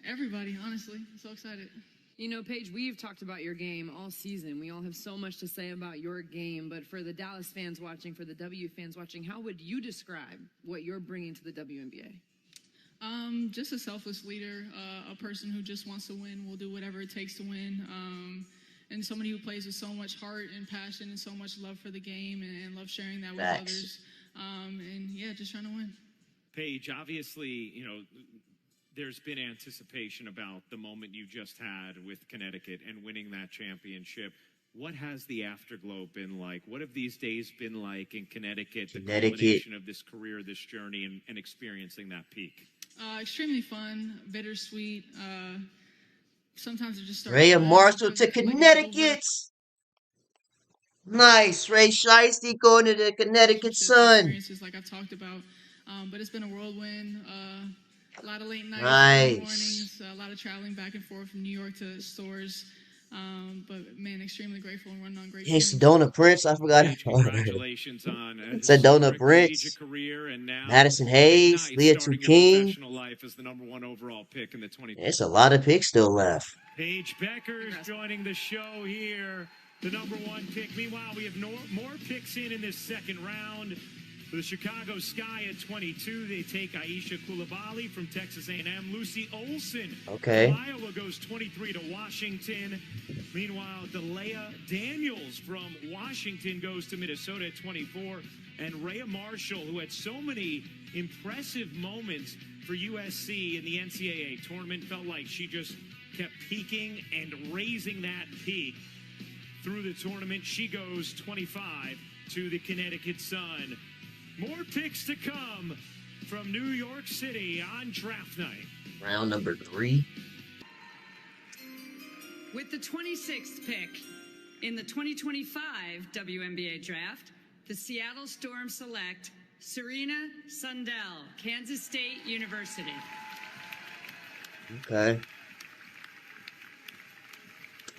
everybody, honestly, I'm so excited. You know, Paige, we've talked about your game all season. We all have so much to say about your game, but for the Dallas fans watching, for the W fans watching, how would you describe what you're bringing to the WNBA? Just a selfless leader, a person who just wants to win, will do whatever it takes to win, and somebody who plays with so much heart and passion and so much love for the game and love sharing that with others. And yeah, just trying to win. Paige, obviously, you know, there's been anticipation about the moment you just had with Connecticut and winning that championship. What has the afterglow been like? What have these days been like in Connecticut, the culmination of this career, this journey, and experiencing that peak? Extremely fun, bittersweet. Sometimes it just starts. Rhea Marshall to Connecticut. Nice. Ray Shiesty going to the Connecticut Sun. Experiences like I've talked about. But it's been a whirlwind. A lot of late nights, early mornings, a lot of traveling back and forth from New York to stores. But man, extremely grateful and running on great. Hey, Sedona Prince, I forgot. Congratulations on Sedona Prince, career, and now Madison Hayes, Leah Two King. Life as the #1 overall pick in the 20. There's a lot of picks still left. Paige Becker is joining the show here, the #1 pick. Meanwhile, we have more picks in this second round. For the Chicago Sky at 22, they take Aisha Coulibaly from Texas A&M. Lucy Olson from Iowa goes 23 to Washington. Meanwhile, Delia Daniels from Washington goes to Minnesota at 24. And Rhea Marshall, who had so many impressive moments for USC in the NCAA tournament, felt like she just kept peaking and raising that peak through the tournament. She goes 25 to the Connecticut Sun. More picks to come from New York City on draft night. Round number 3. With the 26th pick in the 2025 WNBA draft, the Seattle Storm select Serena Sundell, Kansas State University. Okay.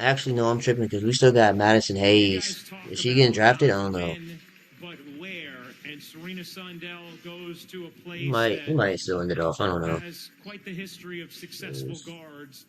Actually, no, I'm tripping because we still got Madison Hayes. Is she getting drafted? I don't know. But where? And Serena Sundell goes to a place He might still end it off. I don't know. Has quite the history of successful guards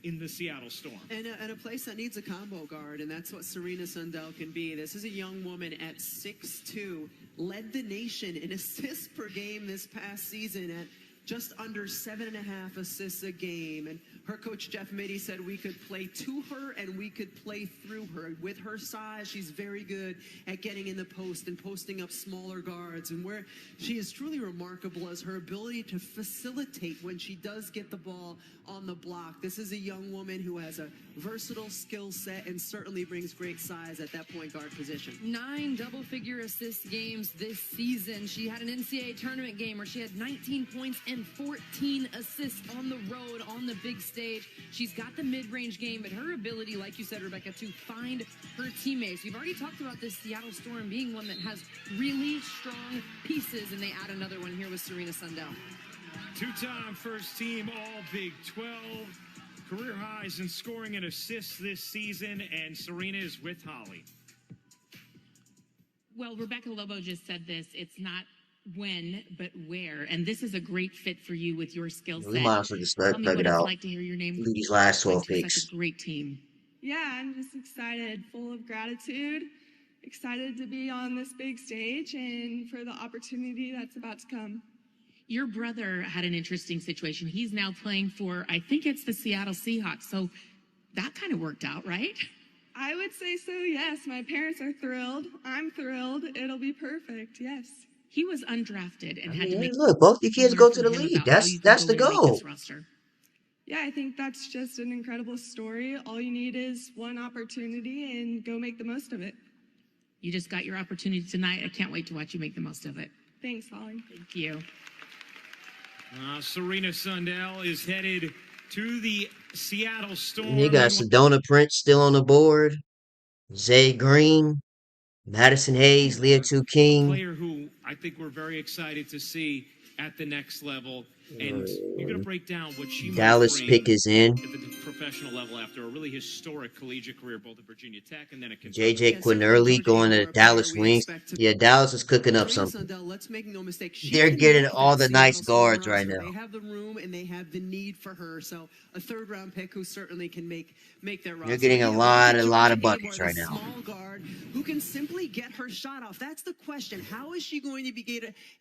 in the Seattle Storm. And a place that needs a combo guard, and that's what Serena Sundell can be. This is a young woman at 6'2", led the nation in assists per game this past season at just under 7.5 assists a game. And her coach, Jeff Mitty, said we could play to her and we could play through her. With her size, she's very good at getting in the post and posting up smaller guards. And where she is truly remarkable is her ability to facilitate when she does get the ball on the block. This is a young woman who has a versatile skill set and certainly brings great size at that point guard position. 9 double-figure assist games this season. She had an NCAA tournament game where she had 19 points and 14 assists on the road, on the big stage. She's got the mid-range game, but her ability, like you said, Rebecca, to find her teammates. We've already talked about this Seattle Storm being one that has really strong pieces, and they add another one here with Serena Sundell. 2-time first team All Big 12. Career highs in scoring and assists this season, and Serena is with Holly. Well, Rebecca Lobo just said this. It's not when, but where. And this is a great fit for you with your skill set. We might as well just start Tell me what it it's out. like to hear your name. These last 12 Such picks. a great team. Yeah, I'm just excited, full of gratitude, excited to be on this big stage and for the opportunity that's about to come. Your brother had an interesting situation. He's now playing for, I think it's the Seattle Seahawks. So that kind of worked out, right? I would say so, yes. My parents are thrilled. I'm thrilled. It'll be perfect, yes. He was undrafted and had to make. Look, both the kids go to the league. That's the goal. Yeah, I think that's just an incredible story. All you need is one opportunity and go make the most of it. You just got your opportunity tonight. I can't wait to watch you make the most of it. Thanks, Holly. Thank you. Serena Sundell is headed to the Seattle Storm. You got Sedona Prince still on the board. Zay Green, Madison Hayes, Leah Two King. Player who I think we're very excited to see at the next level. And you're going to break down what she Dallas might pick bring is in. at the professional level after a really historic collegiate career, both at Virginia Tech and then at JJ Kentucky. Quinerly going to Dallas Wings. Yeah, Dallas is cooking up something. Let's make no mistake. They're getting all the nice guards right now. They have the room and they have the need for her. So a third-round pick who certainly can make their roster. You're getting a lot of buckets right now. Small guard who can simply get her shot off. That's the question. How is she going to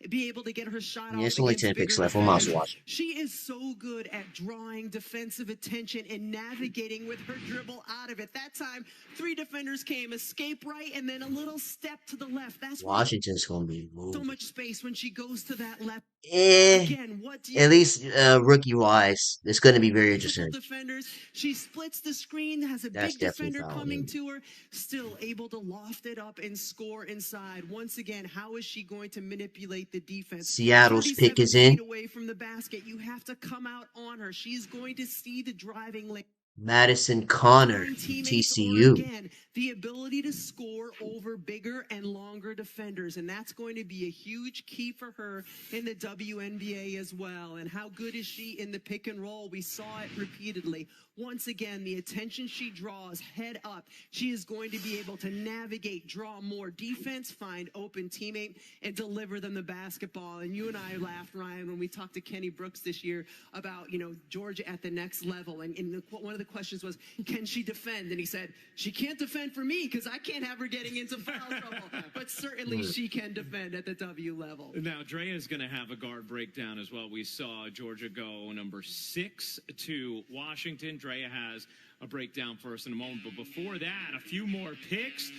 be able to get her shot off? There's only 10 picks left. We'll mouse watch. She is so good at drawing defensive attention and navigating with her dribble out of it. That time, 3 defenders came, escape right, and then a little step to the left. That's Washington's going to be moved. So much space when she goes to that left. Again, at least rookie-wise, it's going to be very interesting. Defenders, she splits the screen, has a big defender coming to her, still able to loft it up and score inside. Once again, how is she going to manipulate the defense? Seattle's pick is in. Away from the basket, you have to come out on her. She's going to see the driving lane. Madison Connor, TCU. Again, the ability to score over bigger and longer defenders, and that's going to be a huge key for her in the WNBA as well. And how good is she in the pick and roll? We saw it repeatedly. Once again, the attention she draws head up, she is going to be able to navigate, draw more defense, find open teammate, and deliver them the basketball. And you and I laughed, Ryan, when we talked to Kenny Brooks this year about, Georgia at the next level. And one of the questions was, can she defend? And he said, she can't defend for me because I can't have her getting into foul trouble. But certainly she can defend at the W level. Now, Drea is going to have a guard breakdown as well. We saw Georgia go number 6 to Washington. Drea has a breakdown for us in a moment. But before that, a few more picks.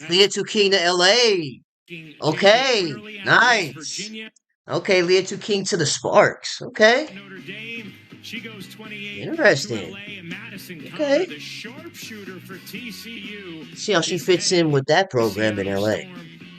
Leah King to LA. Okay, nice. Okay, Leah King to the Sparks. Okay. Notre Dame, she goes 28 interesting. To LA, and Madison okay. Connor, the sharpshooter for TCU. See how she fits in with that program in LA.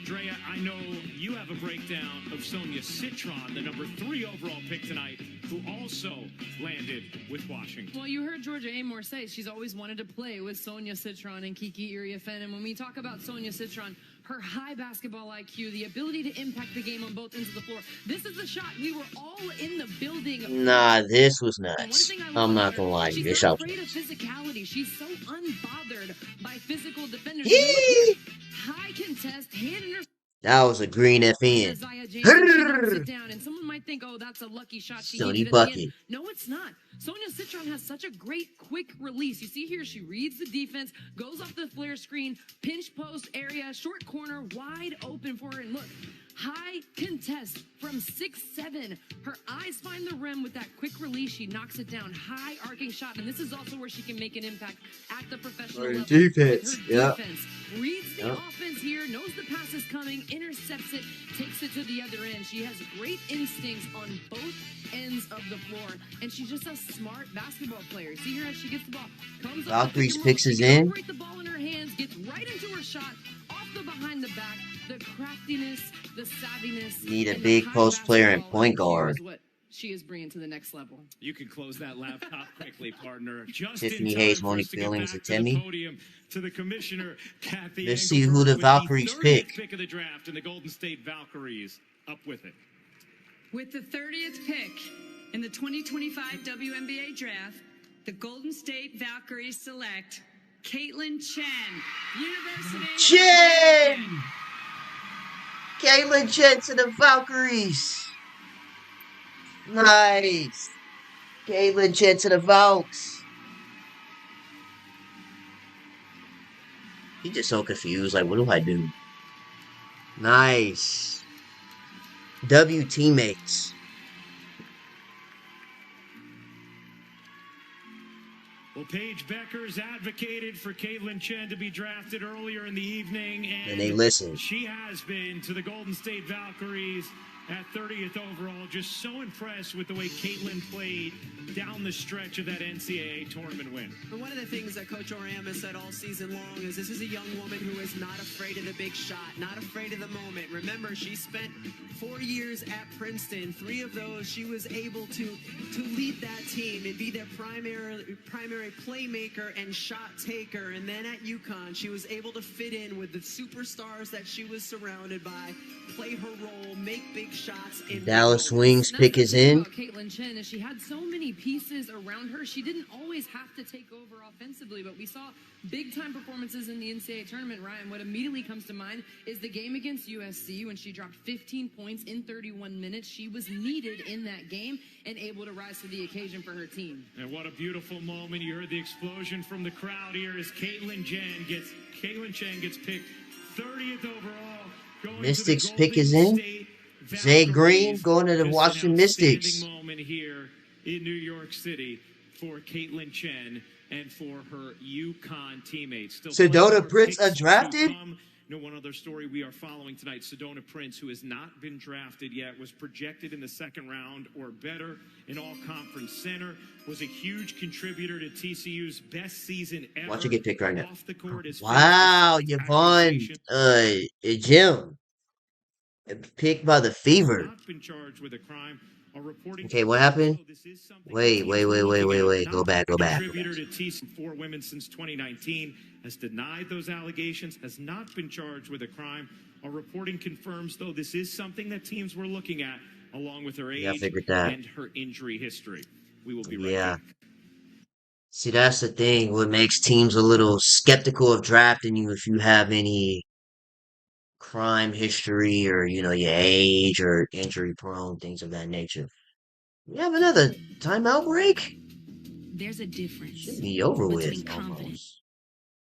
Drea, I know you have a breakdown of Sonia Citron, the number 3 overall pick tonight, who also landed with Washington. Well, you heard Georgia Amor say she's always wanted to play with Sonia Citron and Kiki Iriafen. And when we talk about Sonia Citron, her high basketball IQ, the ability to impact the game on both ends of the floor. This is the shot. We were all in the building. Nah, this was nuts. I'm not gonna lie. She's not afraid of physicality. She's so unbothered by physical defenders. High contest, hand in her. That was a green FN. Sit down, and someone might think, oh, that's a lucky shot. Sony bucket. No, it's not. Sonia Citron has such a great quick release. You see here, she reads the defense, goes off the flare screen, pinch post area, short corner, wide open for her. And look, high contest from 6'7". Her eyes find the rim with that quick release. She knocks it down. High arcing shot. And this is also where she can make an impact at the professional level. Defense. Defense. Reads the offense here, knows the pass is coming, intercepts it, takes it to the other end. She has great instincts on both ends of the floor. And she's just a smart basketball player. See here as she gets the ball. Comes up Valkyrie's picks is in. The ball in her hands, gets right into her shot, off the behind the back. The craftiness, the savviness. Need a big post player and point guard. What she is bringing to the next level. You can close that laptop quickly, partner. Just Tiffany Hayes, Monique Billings, and Timmy. To the commissioner, Kathy. Let's see who the Valkyries pick. Pick of the draft, and the Golden State Valkyries up with it. With the 30th pick in the 2025 WNBA draft, the Golden State Valkyries select Caitlin Chen, University. Chen! Caitlin Chen to the Valkyries. Nice. Caitlin Chen to the Valks. He's just so confused. Like, what do I do? Nice. W teammates. Well, Paige Beckers advocated for Caitlin Chen to be drafted earlier in the evening, and they listened. She has been to the Golden State Valkyries at 30th overall. Just so impressed with the way Caitlin played down the stretch of that NCAA tournament win. And one of the things that Coach Oram has said all season long is this is a young woman who is not afraid of the big shot, not afraid of the moment. Remember, she spent 4 years at Princeton. 3 of those, she was able to lead that team and be their primary playmaker and shot taker. And then at UConn, she was able to fit in with the superstars that she was surrounded by, play her role, make big shots in Dallas Wings pick is in. Caitlin Chen, as she had so many pieces around her, she didn't always have to take over offensively, but we saw big-time performances in the NCAA tournament, Ryan. What immediately comes to mind is the game against USC when she dropped 15 points in 31 minutes. She was needed in that game and able to rise to the occasion for her team. And what a beautiful moment. You heard the explosion from the crowd here as Caitlin Chen gets picked 30th overall. Mystics pick is in. Zay Green going to the Washington Mystics. Moment here in New York City for Caitlin Chen and for her UConn teammates. Sedona Prince undrafted? One other story we are following tonight. Sedona Prince, who has not been drafted yet, was projected in the second round or better in All-Conference Center, was a huge contributor to TCU's best season ever. Watch it get picked right now. Wow, Yvonne Jim. Picked by the Fever. Okay, what happened? Wait. Go back. Contributor to TCU for women since 2019 has denied those allegations, has not been charged with a crime. Our reporting confirms, though, this is something that teams were looking at, along with her age and her injury history. We will be right back. See, that's the thing. What makes teams a little skeptical of drafting you if you have any crime history or, your age or injury prone, things of that nature. We have another timeout break? There's a difference. Should be over with almost.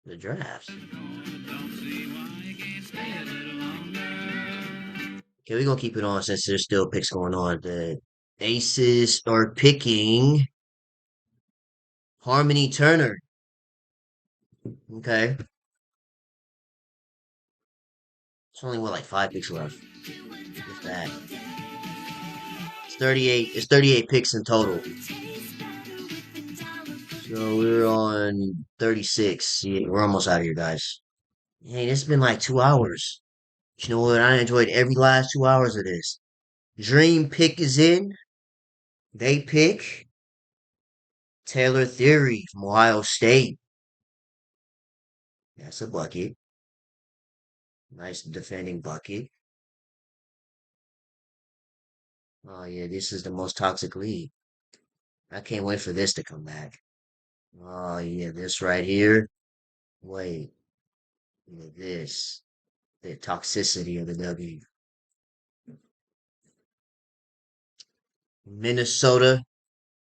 The draft. Okay, we're gonna keep it on since there's still picks going on. The Aces are picking Harmony Turner. Okay. It's only like 5 picks left. With that. It's 38. It's 38 picks in total. So we're on 36. Yeah, we're almost out of here, guys. Hey, it's been like 2 hours. You know what? I enjoyed every last 2 hours of this. Dream pick is in. They pick Taylor Theory from Ohio State. That's a bucket. Nice defending bucket. Oh yeah, this is the most toxic league. I can't wait for this to come back. Oh yeah, this right here. Wait. Yeah, this. The toxicity of the W. Minnesota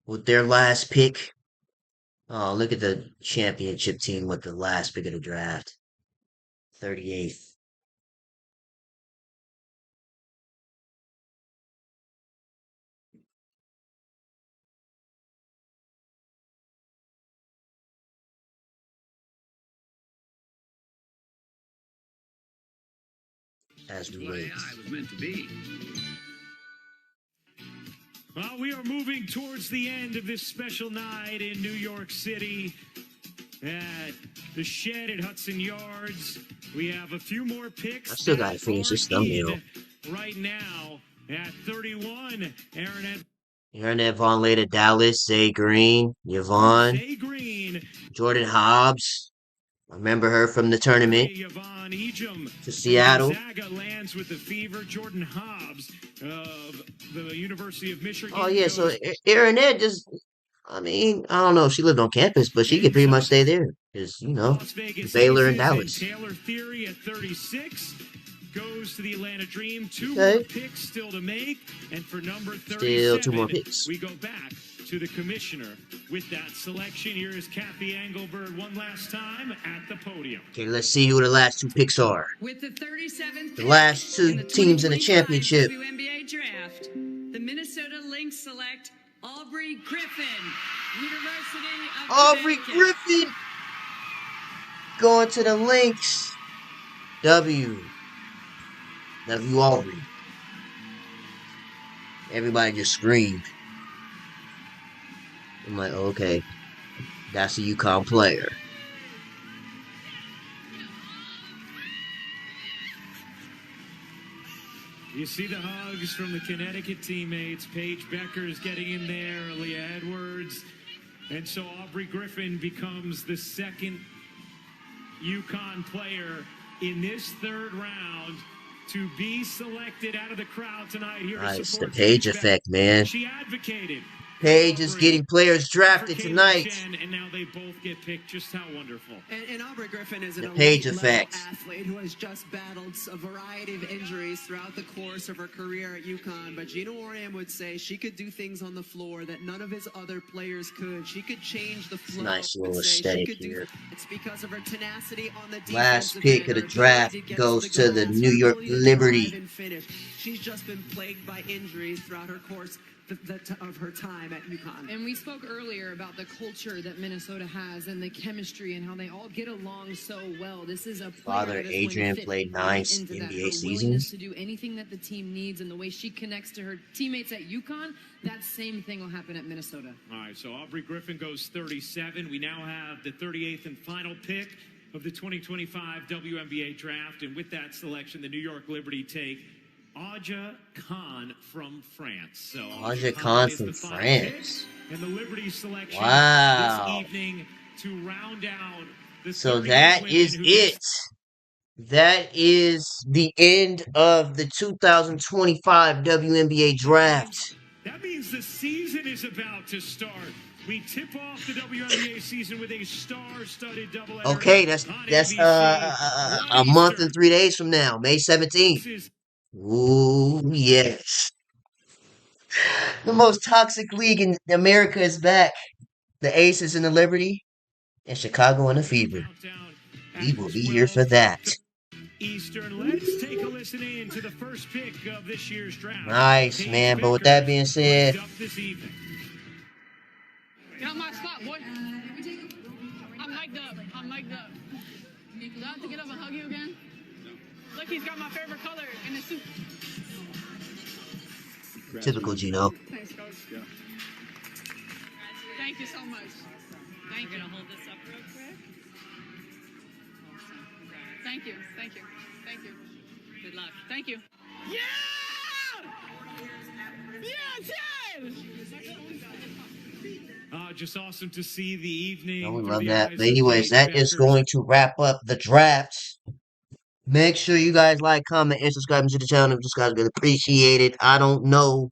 with their last pick. Oh, look at the championship team with the last pick of the draft. 38th. As we wait. Well, we are moving towards the end of this special night in New York City at the Shed at Hudson Yards. We have a few more picks. I still got to finish this thumbnail. Right now at 31, Aaron Von Leda, Dallas, Zay Green, Yvonne, Jordan Hobbs. I remember her from the tournament to Seattle. Gonzaga lands with the Fever. Jordan Hobbs of the University of Michigan. Oh yeah, so Aaron Ed just, I don't know if she lived on campus, but she could pretty much stay there because Baylor and Dallas. Taylor Theory at 36 goes to the Atlanta Dream. Two more picks still to make, and for number 37, still 2 more picks. We go back to the commissioner with that selection. Here is Kathy Engelbert one last time at the podium. Okay, let's see who the last 2 picks are. With the 37th the last 2 teams in the championship. WNBA draft, the Minnesota Lynx select Aubrey Griffin, University of Aubrey Griffin going to the Lynx. W Aubrey. Everybody just screamed. I'm like, okay, that's a UConn player. You see the hugs from the Connecticut teammates. Paige Becker's getting in there, Leah Edwards. And so Aubrey Griffin becomes the second UConn player in this third round to be selected out of the crowd tonight here to Nice. The support Page Paige Beck. effect, man. She advocated Page is getting players drafted tonight. and now they both get picked. Just how wonderful. And Aubrey Griffin is an The Page elite effect. level athlete who has just battled a variety of injuries throughout the course of her career at UConn. But Gino Auriemma would say she could do things on the floor that none of his other players could. She could change the flow. Nice little aesthetic here. It's because of her tenacity on the Last defensive pick end, of the her draft ability to get goes to to the glass, New her York ability to Liberty. drive and finish. She's just been plagued by injuries throughout her course of her time at UConn. And we spoke earlier about the culture that Minnesota has and the chemistry and how they all get along so well. This is a player Father that's Adrian going to fit played right 9 into that. NBA Her seasons. willingness to do anything that the team needs and the way she connects to her teammates at UConn, that same thing will happen at Minnesota. All right, so Aubrey Griffin goes 37. We now have the 38th and final pick of the 2025 WNBA draft. And with that selection, the New York Liberty take Aja Khan from France. So Aja Khan from France. And the Liberty selection Wow. this evening to round out the So that is it. That is the end of the 2025 WNBA draft. That means the season is about to start. We tip off the WNBA season with a star-studded doubleheader. Okay, that's a month and 3 days from now, May 17th. Ooh, yes. The most toxic league in America is back. The Aces and the Liberty, and Chicago and the Fever. We will be here for that. Eastern. Let's take a listen in to the first pick of this year's draft. Nice, man. But with that being said, Get on my spot, boy. I'm mic'd up. I'm mic'd up. Do I have to get up and hug you again? Look, he's got my favorite color in his suit. typical Gino. Thanks, Coach. Yeah. Thank you so much. Thank you. We're gonna hold this up real quick. Thank you. Thank you. Thank you. Good luck. Thank you. Yeah! Yes, yes! Just awesome to see the evening. I would love that. But anyways, that is going to wrap up the draft. Make sure you guys like, comment, and subscribe to the channel. If you guys gonna appreciate it. I don't know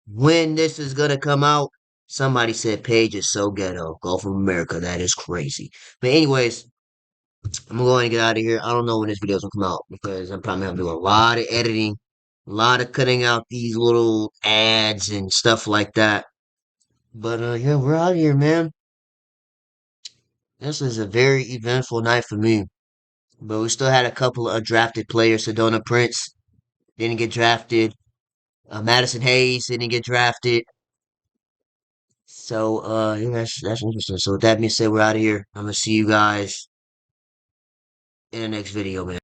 when this is gonna come out. Somebody said Paige is so ghetto. Go from America. That is crazy. But anyways, I'm going to get out of here. I don't know when this video is gonna come out because I'm probably gonna do a lot of editing, a lot of cutting out these little ads and stuff like that. But yeah, we're out of here, man. This is a very eventful night for me. But we still had a couple of drafted players. Sedona Prince didn't get drafted. Madison Hayes didn't get drafted. So yeah, that's interesting. So with that being said, we're out of here. I'm gonna see you guys in the next video, man.